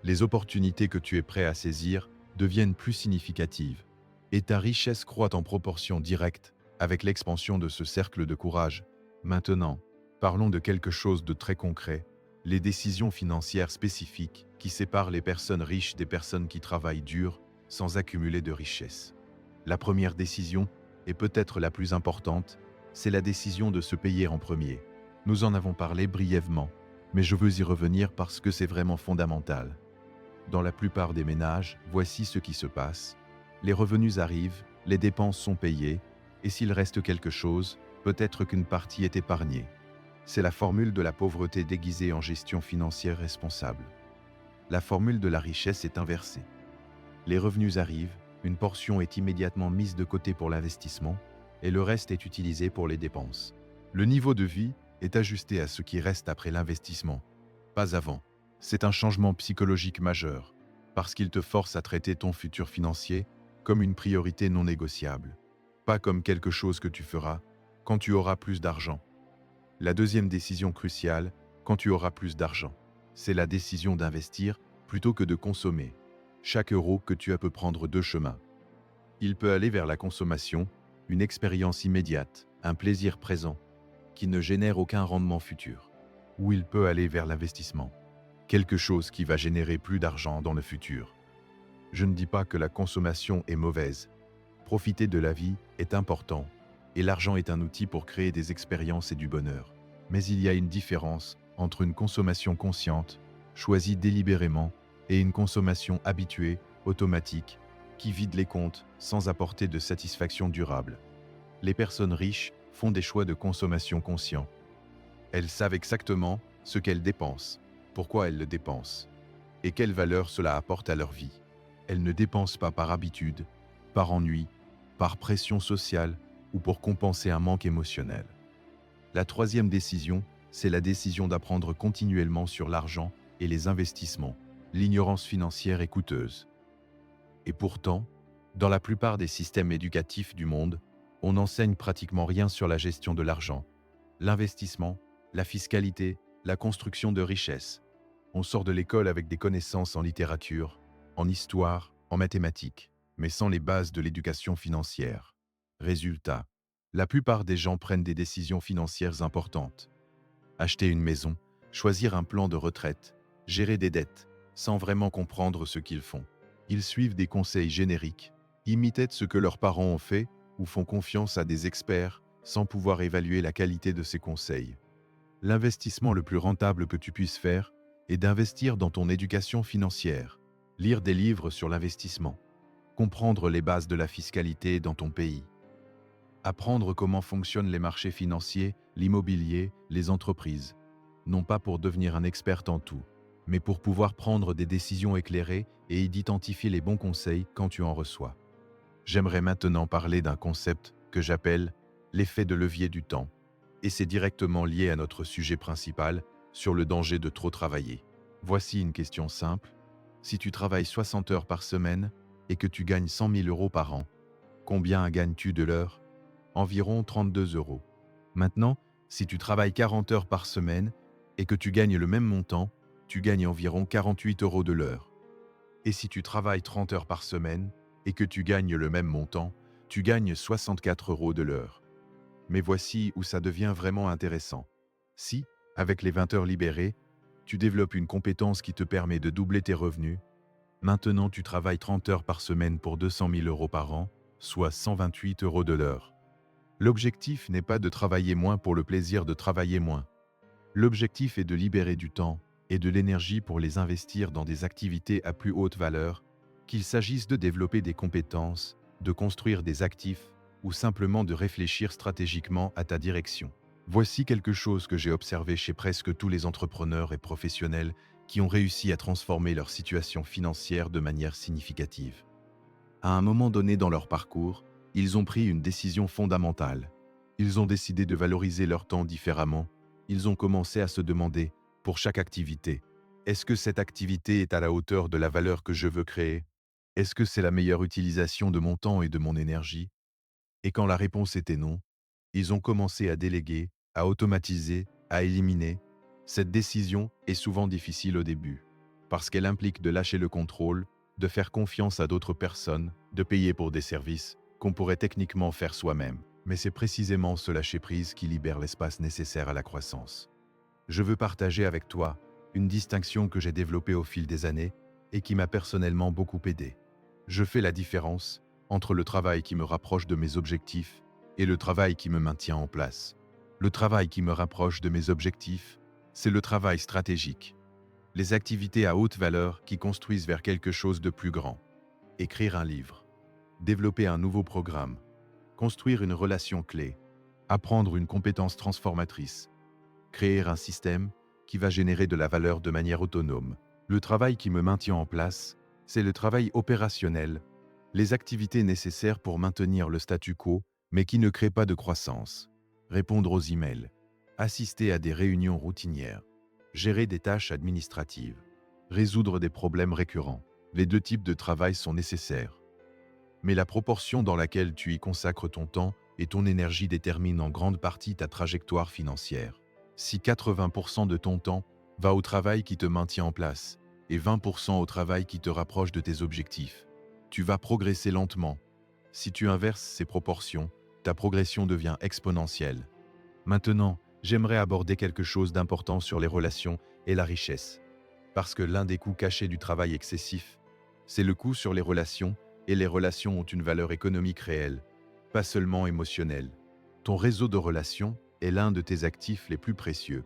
Les opportunités que tu es prêt à saisir deviennent plus significatives. Et ta richesse croît en proportion directe avec l'expansion de ce cercle de courage. Maintenant, parlons de quelque chose de très concret, les décisions financières spécifiques qui séparent les personnes riches des personnes qui travaillent dur sans accumuler de richesse. La première décision, et peut-être la plus importante, c'est la décision de se payer en premier. Nous en avons parlé brièvement, mais je veux y revenir parce que c'est vraiment fondamental. Dans la plupart des ménages, voici ce qui se passe. Les revenus arrivent, les dépenses sont payées, et s'il reste quelque chose, peut-être qu'une partie est épargnée. C'est la formule de la pauvreté déguisée en gestion financière responsable. La formule de la richesse est inversée. Les revenus arrivent, une portion est immédiatement mise de côté pour l'investissement et le reste est utilisé pour les dépenses. Le niveau de vie est ajusté à ce qui reste après l'investissement, pas avant. C'est un changement psychologique majeur, parce qu'il te force à traiter ton futur financier comme une priorité non négociable, pas comme quelque chose que tu feras quand tu auras plus d'argent. La deuxième décision cruciale, quand tu auras plus d'argent, c'est la décision d'investir plutôt que de consommer. Chaque euro que tu as peut prendre deux chemins. Il peut aller vers la consommation, une expérience immédiate, un plaisir présent, qui ne génère aucun rendement futur. Ou il peut aller vers l'investissement, quelque chose qui va générer plus d'argent dans le futur. Je ne dis pas que la consommation est mauvaise. Profiter de la vie est important, et l'argent est un outil pour créer des expériences et du bonheur. Mais il y a une différence entre une consommation consciente, choisie délibérément, et une consommation habituée, automatique, qui vide les comptes sans apporter de satisfaction durable. Les personnes riches font des choix de consommation conscients. Elles savent exactement ce qu'elles dépensent, pourquoi elles le dépensent, et quelle valeur cela apporte à leur vie. Elles ne dépensent pas par habitude, par ennui, par pression sociale ou pour compenser un manque émotionnel. La troisième décision, c'est la décision d'apprendre continuellement sur l'argent et les investissements. L'ignorance financière est coûteuse. Et pourtant, dans la plupart des systèmes éducatifs du monde, on n'enseigne pratiquement rien sur la gestion de l'argent, l'investissement, la fiscalité, la construction de richesses. On sort de l'école avec des connaissances en littérature, en histoire, en mathématiques, mais sans les bases de l'éducation financière. Résultat, la plupart des gens prennent des décisions financières importantes. Acheter une maison, choisir un plan de retraite, gérer des dettes, sans vraiment comprendre ce qu'ils font. Ils suivent des conseils génériques, imitent ce que leurs parents ont fait ou font confiance à des experts sans pouvoir évaluer la qualité de ces conseils. L'investissement le plus rentable que tu puisses faire est d'investir dans ton éducation financière, lire des livres sur l'investissement, comprendre les bases de la fiscalité dans ton pays, apprendre comment fonctionnent les marchés financiers, l'immobilier, les entreprises, non pas pour devenir un expert en tout, mais pour pouvoir prendre des décisions éclairées et identifier les bons conseils quand tu en reçois. J'aimerais maintenant parler d'un concept que j'appelle l'effet de levier du temps, et c'est directement lié à notre sujet principal sur le danger de trop travailler. Voici une question simple. Si tu travailles 60 heures par semaine et que tu gagnes 100 000 euros par an, combien gagnes-tu de l'heure? Environ 32 euros. Maintenant, si tu travailles 40 heures par semaine et que tu gagnes le même montant, tu gagnes environ 48 euros de l'heure. Et si tu travailles 30 heures par semaine et que tu gagnes le même montant, tu gagnes 64 euros de l'heure. Mais voici où ça devient vraiment intéressant. Si, avec les 20 heures libérées, tu développes une compétence qui te permet de doubler tes revenus, maintenant tu travailles 30 heures par semaine pour 200 000 euros par an, soit 128 euros de l'heure. L'objectif n'est pas de travailler moins pour le plaisir de travailler moins. L'objectif est de libérer du temps et de l'énergie pour les investir dans des activités à plus haute valeur, qu'il s'agisse de développer des compétences, de construire des actifs ou simplement de réfléchir stratégiquement à ta direction. Voici quelque chose que j'ai observé chez presque tous les entrepreneurs et professionnels qui ont réussi à transformer leur situation financière de manière significative. À un moment donné dans leur parcours, ils ont pris une décision fondamentale. Ils ont décidé de valoriser leur temps différemment. Ils ont commencé à se demander, pour chaque activité, est-ce que cette activité est à la hauteur de la valeur que je veux créer? Est-ce que c'est la meilleure utilisation de mon temps et de mon énergie? Et quand la réponse était non, ils ont commencé à déléguer, à automatiser, à éliminer. Cette décision est souvent difficile au début, parce qu'elle implique de lâcher le contrôle, de faire confiance à d'autres personnes, de payer pour des services qu'on pourrait techniquement faire soi-même. Mais c'est précisément ce lâcher-prise qui libère l'espace nécessaire à la croissance. Je veux partager avec toi une distinction que j'ai développée au fil des années et qui m'a personnellement beaucoup aidé. Je fais la différence entre le travail qui me rapproche de mes objectifs et le travail qui me maintient en place. Le travail qui me rapproche de mes objectifs, c'est le travail stratégique. Les activités à haute valeur qui construisent vers quelque chose de plus grand. Écrire un livre, développer un nouveau programme, construire une relation clé, apprendre une compétence transformatrice. créer un système qui va générer de la valeur de manière autonome. Le travail qui me maintient en place, c'est le travail opérationnel, les activités nécessaires pour maintenir le statu quo, mais qui ne créent pas de croissance. Répondre aux emails, assister à des réunions routinières, gérer des tâches administratives, résoudre des problèmes récurrents. Les deux types de travail sont nécessaires. Mais la proportion dans laquelle tu y consacres ton temps et ton énergie détermine en grande partie ta trajectoire financière. Si 80% de ton temps va au travail qui te maintient en place et 20% au travail qui te rapproche de tes objectifs, tu vas progresser lentement. Si tu inverses ces proportions, ta progression devient exponentielle. Maintenant, j'aimerais aborder quelque chose d'important sur les relations et la richesse. Parce que l'un des coûts cachés du travail excessif, c'est le coût sur les relations, et les relations ont une valeur économique réelle, pas seulement émotionnelle. Ton réseau de relations est l'un de tes actifs les plus précieux.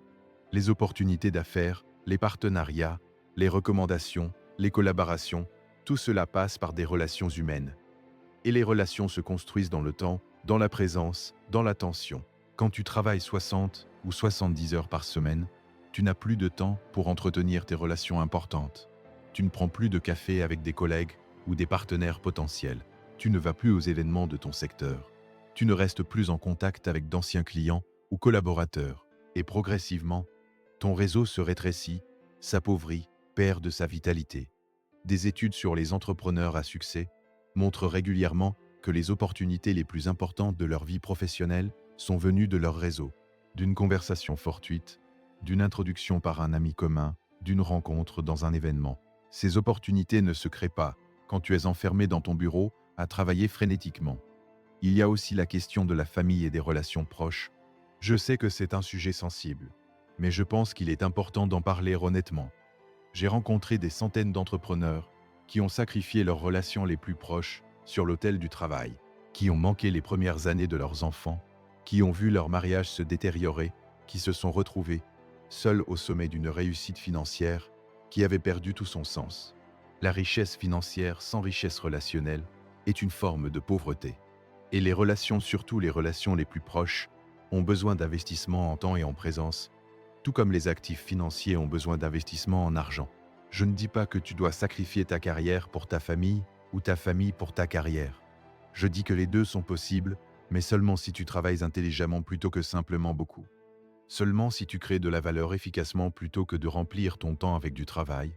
Les opportunités d'affaires, les partenariats, les recommandations, les collaborations, tout cela passe par des relations humaines. Et les relations se construisent dans le temps, dans la présence, dans l'attention. Quand tu travailles 60 ou 70 heures par semaine, tu n'as plus de temps pour entretenir tes relations importantes. Tu ne prends plus de café avec des collègues ou des partenaires potentiels. Tu ne vas plus aux événements de ton secteur. Tu ne restes plus en contact avec d'anciens clients ou collaborateurs. Et progressivement, ton réseau se rétrécit, s'appauvrit, perd de sa vitalité. Des études sur les entrepreneurs à succès montrent régulièrement que les opportunités les plus importantes de leur vie professionnelle sont venues de leur réseau, d'une conversation fortuite, d'une introduction par un ami commun, d'une rencontre dans un événement. Ces opportunités ne se créent pas quand tu es enfermé dans ton bureau à travailler frénétiquement. Il y a aussi la question de la famille et des relations proches. Je sais que c'est un sujet sensible, mais je pense qu'il est important d'en parler honnêtement. J'ai rencontré des centaines d'entrepreneurs qui ont sacrifié leurs relations les plus proches sur l'autel du travail, qui ont manqué les premières années de leurs enfants, qui ont vu leur mariage se détériorer, qui se sont retrouvés seuls au sommet d'une réussite financière qui avait perdu tout son sens. La richesse financière sans richesse relationnelle est une forme de pauvreté. Et les relations, surtout les relations les plus proches, ont besoin d'investissement en temps et en présence, tout comme les actifs financiers ont besoin d'investissement en argent. Je ne dis pas que tu dois sacrifier ta carrière pour ta famille ou ta famille pour ta carrière. Je dis que les deux sont possibles, mais seulement si tu travailles intelligemment plutôt que simplement beaucoup. Seulement si tu crées de la valeur efficacement plutôt que de remplir ton temps avec du travail.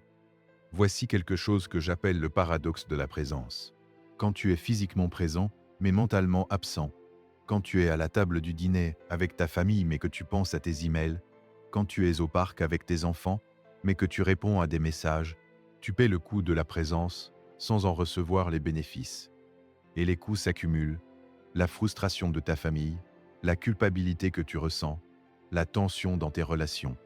Voici quelque chose que j'appelle le paradoxe de la présence. Quand tu es physiquement présent, mais mentalement absent, quand tu es à la table du dîner avec ta famille mais que tu penses à tes emails, quand tu es au parc avec tes enfants, mais que tu réponds à des messages, tu paies le coût de la présence sans en recevoir les bénéfices. Et les coûts s'accumulent, la frustration de ta famille, la culpabilité que tu ressens, la tension dans tes relations.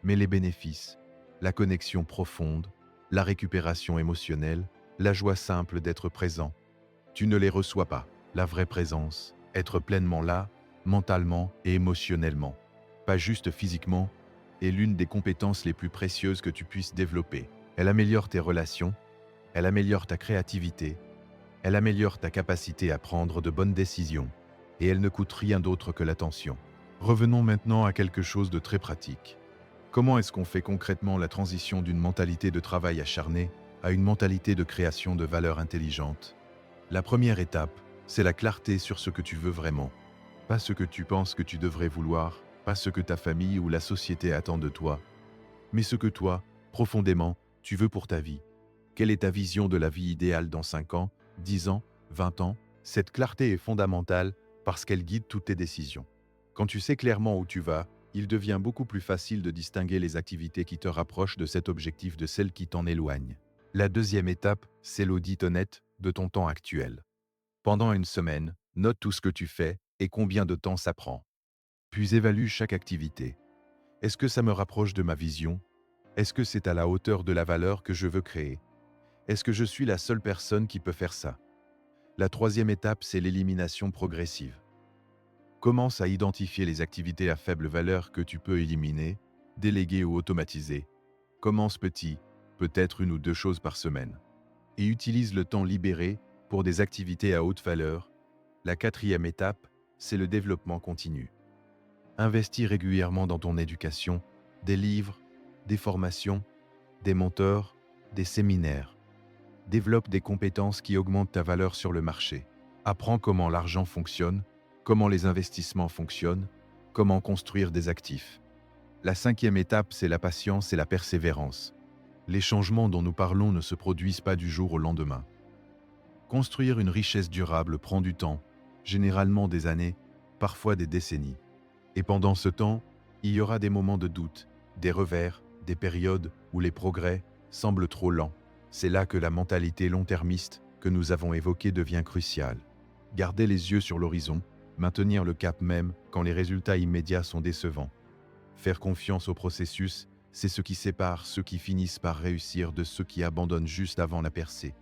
Mais les bénéfices, la connexion profonde, la récupération émotionnelle, la joie simple d'être présent, tu ne les reçois pas. La vraie présence, être pleinement là, mentalement et émotionnellement, pas juste physiquement, est l'une des compétences les plus précieuses que tu puisses développer. Elle améliore tes relations, elle améliore ta créativité, elle améliore ta capacité à prendre de bonnes décisions, et elle ne coûte rien d'autre que l'attention. Revenons maintenant à quelque chose de très pratique. Comment est-ce qu'on fait concrètement la transition d'une mentalité de travail acharné à une mentalité de création de valeur intelligente? La première étape, c'est la clarté sur ce que tu veux vraiment. Pas ce que tu penses que tu devrais vouloir, pas ce que ta famille ou la société attend de toi, mais ce que toi, profondément, tu veux pour ta vie. Quelle est ta vision de la vie idéale dans 5 ans, 10 ans, 20 ans? Cette clarté est fondamentale parce qu'elle guide toutes tes décisions. Quand tu sais clairement où tu vas, il devient beaucoup plus facile de distinguer les activités qui te rapprochent de cet objectif de celles qui t'en éloignent. La deuxième étape, c'est l'audit honnête de ton temps actuel. Pendant une semaine, note tout ce que tu fais et combien de temps ça prend. Puis évalue chaque activité. Est-ce que ça me rapproche de ma vision? Est-ce que c'est à la hauteur de la valeur que je veux créer? Est-ce que je suis la seule personne qui peut faire ça? La troisième étape, c'est l'élimination progressive. Commence à identifier les activités à faible valeur que tu peux éliminer, déléguer ou automatiser. Commence petit, peut-être 1 ou 2 choses par semaine. Et utilise le temps libéré pour des activités à haute valeur. La quatrième étape, c'est le développement continu. Investis régulièrement dans ton éducation, des livres, des formations, des mentors, des séminaires. Développe des compétences qui augmentent ta valeur sur le marché. Apprends comment l'argent fonctionne, comment les investissements fonctionnent, comment construire des actifs. La cinquième étape, c'est la patience et la persévérance. Les changements dont nous parlons ne se produisent pas du jour au lendemain. Construire une richesse durable prend du temps, généralement des années, parfois des décennies. Et pendant ce temps, il y aura des moments de doute, des revers, des périodes où les progrès semblent trop lents. C'est là que la mentalité long-termiste que nous avons évoquée devient cruciale. Garder les yeux sur l'horizon, maintenir le cap même quand les résultats immédiats sont décevants. Faire confiance au processus, c'est ce qui sépare ceux qui finissent par réussir de ceux qui abandonnent juste avant la percée.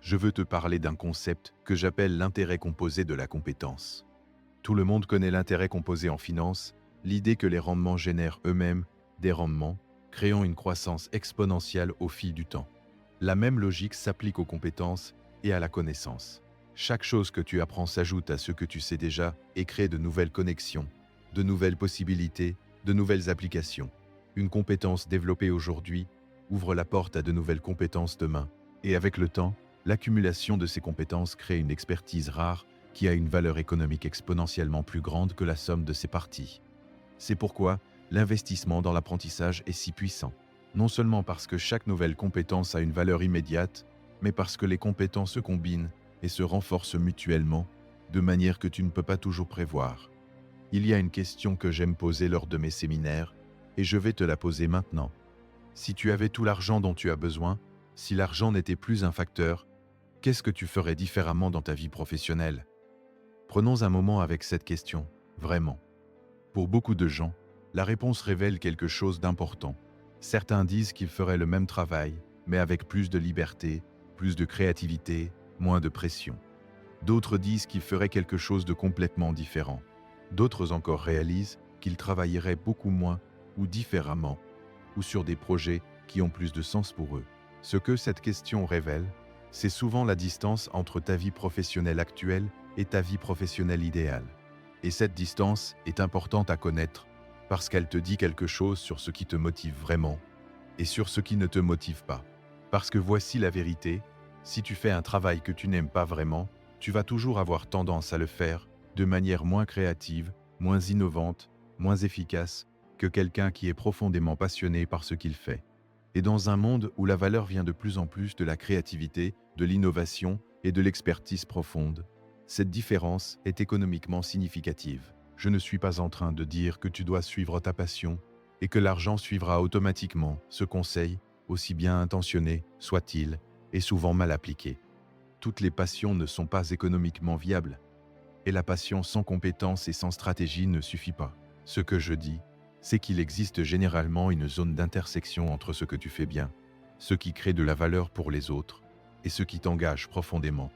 Je veux te parler d'un concept que j'appelle l'intérêt composé de la compétence. Tout le monde connaît l'intérêt composé en finance, l'idée que les rendements génèrent eux-mêmes des rendements, créant une croissance exponentielle au fil du temps. La même logique s'applique aux compétences et à la connaissance. Chaque chose que tu apprends s'ajoute à ce que tu sais déjà et crée de nouvelles connexions, de nouvelles possibilités, de nouvelles applications. Une compétence développée aujourd'hui ouvre la porte à de nouvelles compétences demain. Et avec le temps, l'accumulation de ces compétences crée une expertise rare qui a une valeur économique exponentiellement plus grande que la somme de ses parties. C'est pourquoi l'investissement dans l'apprentissage est si puissant. Non seulement parce que chaque nouvelle compétence a une valeur immédiate, mais parce que les compétences se combinent et se renforcent mutuellement, de manière que tu ne peux pas toujours prévoir. Il y a une question que j'aime poser lors de mes séminaires, et je vais te la poser maintenant. Si tu avais tout l'argent dont tu as besoin, si l'argent n'était plus un facteur, qu'est-ce que tu ferais différemment dans ta vie professionnelle ? Prenons un moment avec cette question, vraiment. Pour beaucoup de gens, la réponse révèle quelque chose d'important. Certains disent qu'ils feraient le même travail, mais avec plus de liberté, plus de créativité, moins de pression. D'autres disent qu'ils feraient quelque chose de complètement différent. D'autres encore réalisent qu'ils travailleraient beaucoup moins ou différemment, ou sur des projets qui ont plus de sens pour eux. Ce que cette question révèle, c'est souvent la distance entre ta vie professionnelle actuelle et ta vie professionnelle idéale. Et cette distance est importante à connaître parce qu'elle te dit quelque chose sur ce qui te motive vraiment et sur ce qui ne te motive pas. Parce que voici la vérité, si tu fais un travail que tu n'aimes pas vraiment, tu vas toujours avoir tendance à le faire de manière moins créative, moins innovante, moins efficace que quelqu'un qui est profondément passionné par ce qu'il fait. Et dans un monde où la valeur vient de plus en plus de la créativité, de l'innovation et de l'expertise profonde, cette différence est économiquement significative. Je ne suis pas en train de dire que tu dois suivre ta passion et que l'argent suivra automatiquement. Ce conseil, aussi bien intentionné soit-il, est souvent mal appliqué. Toutes les passions ne sont pas économiquement viables, et la passion sans compétence et sans stratégie ne suffit pas. Ce que je dis, c'est qu'il existe généralement une zone d'intersection entre ce que tu fais bien, ce qui crée de la valeur pour les autres, et ce qui t'engage profondément.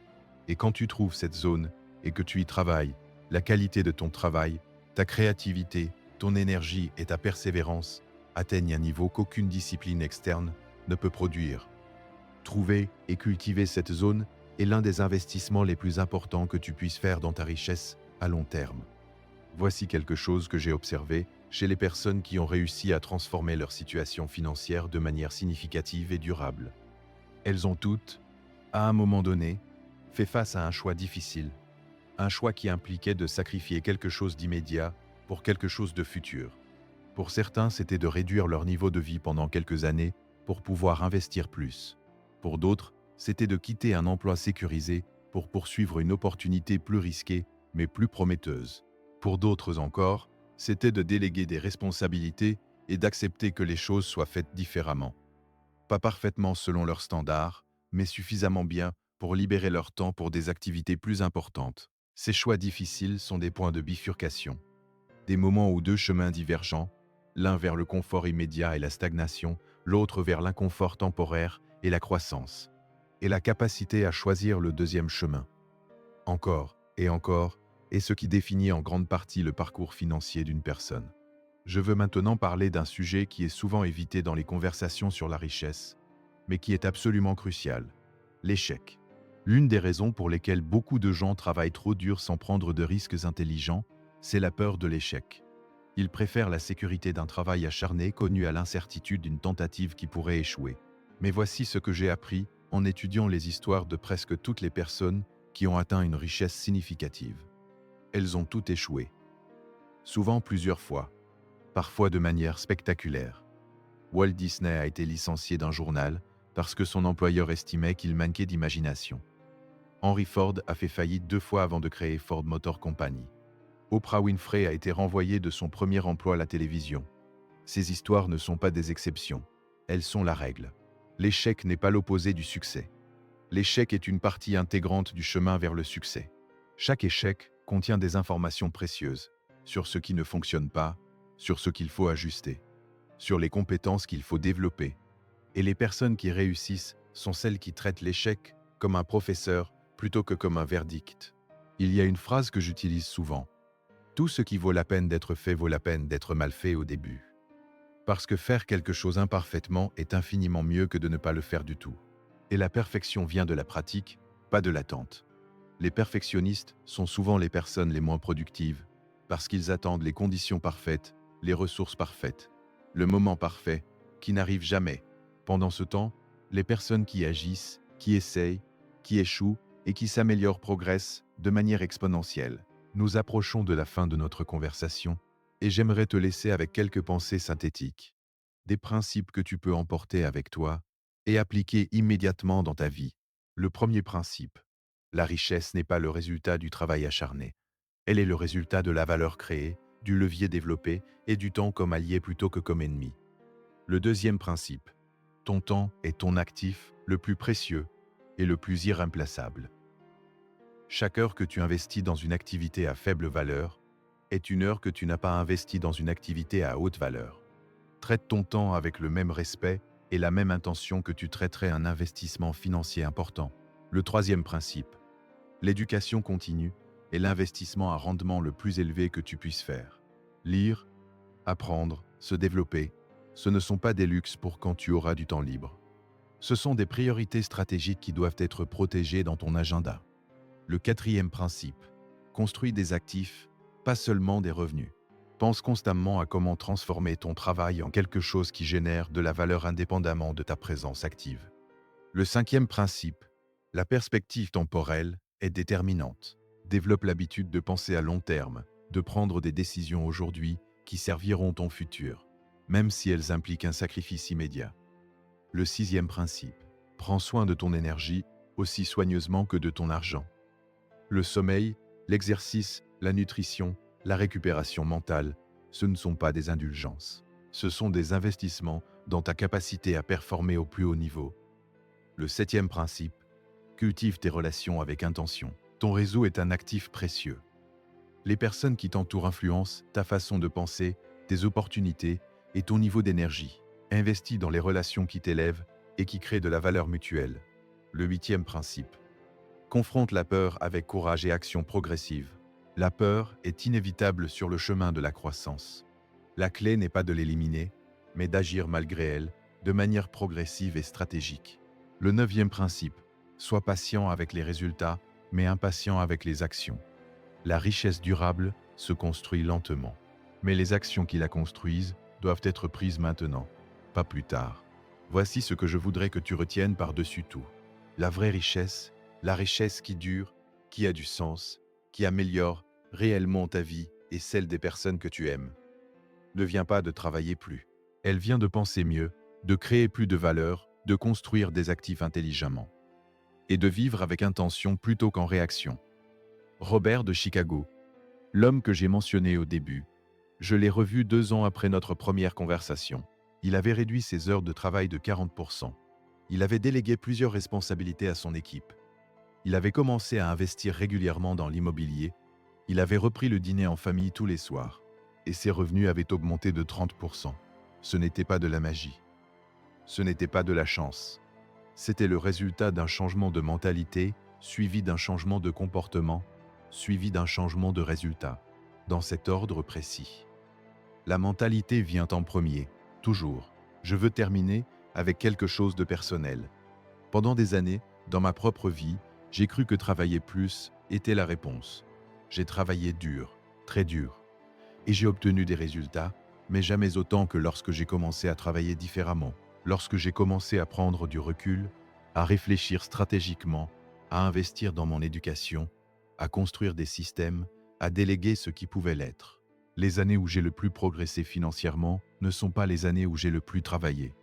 Et quand tu trouves cette zone et que tu y travailles, la qualité de ton travail, ta créativité, ton énergie et ta persévérance atteignent un niveau qu'aucune discipline externe ne peut produire. Trouver et cultiver cette zone est l'un des investissements les plus importants que tu puisses faire dans ta richesse à long terme. Voici quelque chose que j'ai observé chez les personnes qui ont réussi à transformer leur situation financière de manière significative et durable. Elles ont toutes, à un moment donné, fait face à un choix difficile, un choix qui impliquait de sacrifier quelque chose d'immédiat pour quelque chose de futur. Pour certains, c'était de réduire leur niveau de vie pendant quelques années pour pouvoir investir plus. Pour d'autres, c'était de quitter un emploi sécurisé pour poursuivre une opportunité plus risquée mais plus prometteuse. Pour d'autres encore, c'était de déléguer des responsabilités et d'accepter que les choses soient faites différemment. Pas parfaitement selon leurs standards, mais suffisamment bien pour libérer leur temps pour des activités plus importantes. Ces choix difficiles sont des points de bifurcation, des moments où deux chemins divergents, l'un vers le confort immédiat et la stagnation, l'autre vers l'inconfort temporaire et la croissance, et la capacité à choisir le deuxième chemin. Encore et encore, est ce qui définit en grande partie le parcours financier d'une personne. Je veux maintenant parler d'un sujet qui est souvent évité dans les conversations sur la richesse, mais qui est absolument crucial, l'échec. L'une des raisons pour lesquelles beaucoup de gens travaillent trop dur sans prendre de risques intelligents, c'est la peur de l'échec. Ils préfèrent la sécurité d'un travail acharné connu à l'incertitude d'une tentative qui pourrait échouer. Mais voici ce que j'ai appris en étudiant les histoires de presque toutes les personnes qui ont atteint une richesse significative. Elles ont toutes échoué. Souvent plusieurs fois, parfois de manière spectaculaire. Walt Disney a été licencié d'un journal parce que son employeur estimait qu'il manquait d'imagination. Henry Ford a fait faillite 2 fois avant de créer Ford Motor Company. Oprah Winfrey a été renvoyée de son premier emploi à la télévision. Ces histoires ne sont pas des exceptions, elles sont la règle. L'échec n'est pas l'opposé du succès. L'échec est une partie intégrante du chemin vers le succès. Chaque échec contient des informations précieuses sur ce qui ne fonctionne pas, sur ce qu'il faut ajuster, sur les compétences qu'il faut développer. Et les personnes qui réussissent sont celles qui traitent l'échec comme un professeur plutôt que comme un verdict. Il y a une phrase que j'utilise souvent. Tout ce qui vaut la peine d'être fait vaut la peine d'être mal fait au début. Parce que faire quelque chose imparfaitement est infiniment mieux que de ne pas le faire du tout. Et la perfection vient de la pratique, pas de l'attente. Les perfectionnistes sont souvent les personnes les moins productives, parce qu'ils attendent les conditions parfaites, les ressources parfaites, le moment parfait, qui n'arrive jamais. Pendant ce temps, les personnes qui agissent, qui essayent, qui échouent et qui s'améliorent progressent de manière exponentielle. Nous approchons de la fin de notre conversation et j'aimerais te laisser avec quelques pensées synthétiques, des principes que tu peux emporter avec toi et appliquer immédiatement dans ta vie. Le premier principe, la richesse n'est pas le résultat du travail acharné. Elle est le résultat de la valeur créée, du levier développé et du temps comme allié plutôt que comme ennemi. Le deuxième principe, ton temps est ton actif le plus précieux et le plus irremplaçable. Chaque heure que tu investis dans une activité à faible valeur est une heure que tu n'as pas investie dans une activité à haute valeur. Traite ton temps avec le même respect et la même intention que tu traiterais un investissement financier important. Le troisième principe, l'éducation continue est l'investissement à rendement le plus élevé que tu puisses faire. Lire, apprendre, se développer, ce ne sont pas des luxes pour quand tu auras du temps libre. Ce sont des priorités stratégiques qui doivent être protégées dans ton agenda. Le quatrième principe, construis des actifs, pas seulement des revenus. Pense constamment à comment transformer ton travail en quelque chose qui génère de la valeur indépendamment de ta présence active. Le cinquième principe, la perspective temporelle est déterminante. Développe l'habitude de penser à long terme, de prendre des décisions aujourd'hui qui serviront ton futur, même si elles impliquent un sacrifice immédiat. Le sixième principe, prends soin de ton énergie aussi soigneusement que de ton argent. Le sommeil, l'exercice, la nutrition, la récupération mentale, ce ne sont pas des indulgences. Ce sont des investissements dans ta capacité à performer au plus haut niveau. Le septième principe, cultive tes relations avec intention. Ton réseau est un actif précieux. Les personnes qui t'entourent influencent ta façon de penser, tes opportunités et ton niveau d'énergie. Investis dans les relations qui t'élèvent et qui créent de la valeur mutuelle. Le huitième principe, confronte la peur avec courage et action progressive. La peur est inévitable sur le chemin de la croissance. La clé n'est pas de l'éliminer, mais d'agir malgré elle, de manière progressive et stratégique. Le neuvième principe, sois patient avec les résultats, mais impatient avec les actions. La richesse durable se construit lentement, mais les actions qui la construisent doivent être prises maintenant, pas plus tard. Voici ce que je voudrais que tu retiennes par-dessus tout. La vraie richesse, la richesse qui dure, qui a du sens, qui améliore réellement ta vie et celle des personnes que tu aimes, ne vient pas de travailler plus. Elle vient de penser mieux, de créer plus de valeur, de construire des actifs intelligemment et de vivre avec intention plutôt qu'en réaction. Robert de Chicago, l'homme que j'ai mentionné au début, je l'ai revu 2 ans après notre première conversation. Il avait réduit ses heures de travail de 40%. Il avait délégué plusieurs responsabilités à son équipe. Il avait commencé à investir régulièrement dans l'immobilier. Il avait repris le dîner en famille tous les soirs. Et ses revenus avaient augmenté de 30%. Ce n'était pas de la magie. Ce n'était pas de la chance. C'était le résultat d'un changement de mentalité, suivi d'un changement de comportement, suivi d'un changement de résultat, dans cet ordre précis. La mentalité vient en premier, toujours. Je veux terminer avec quelque chose de personnel. Pendant des années, dans ma propre vie, j'ai cru que travailler plus était la réponse. J'ai travaillé dur, très dur. Et j'ai obtenu des résultats, mais jamais autant que lorsque j'ai commencé à travailler différemment, lorsque j'ai commencé à prendre du recul, à réfléchir stratégiquement, à investir dans mon éducation, à construire des systèmes, à déléguer ce qui pouvait l'être. Les années où j'ai le plus progressé financièrement ne sont pas les années où j'ai le plus travaillé.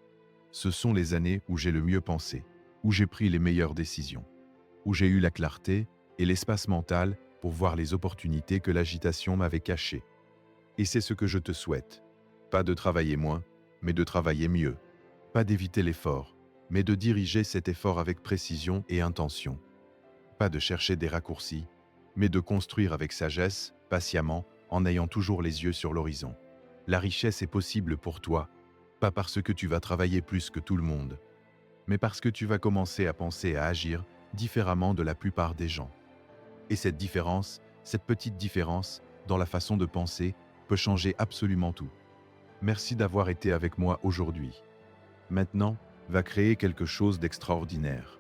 Ce sont les années où j'ai le mieux pensé, où j'ai pris les meilleures décisions, où j'ai eu la clarté et l'espace mental pour voir les opportunités que l'agitation m'avait cachées. Et c'est ce que je te souhaite. Pas de travailler moins, mais de travailler mieux. Pas d'éviter l'effort, mais de diriger cet effort avec précision et intention. Pas de chercher des raccourcis, mais de construire avec sagesse, patiemment, en ayant toujours les yeux sur l'horizon. La richesse est possible pour toi, pas parce que tu vas travailler plus que tout le monde, mais parce que tu vas commencer à penser et à agir différemment de la plupart des gens. Et cette différence, cette petite différence, dans la façon de penser, peut changer absolument tout. Merci d'avoir été avec moi aujourd'hui. Maintenant, va créer quelque chose d'extraordinaire.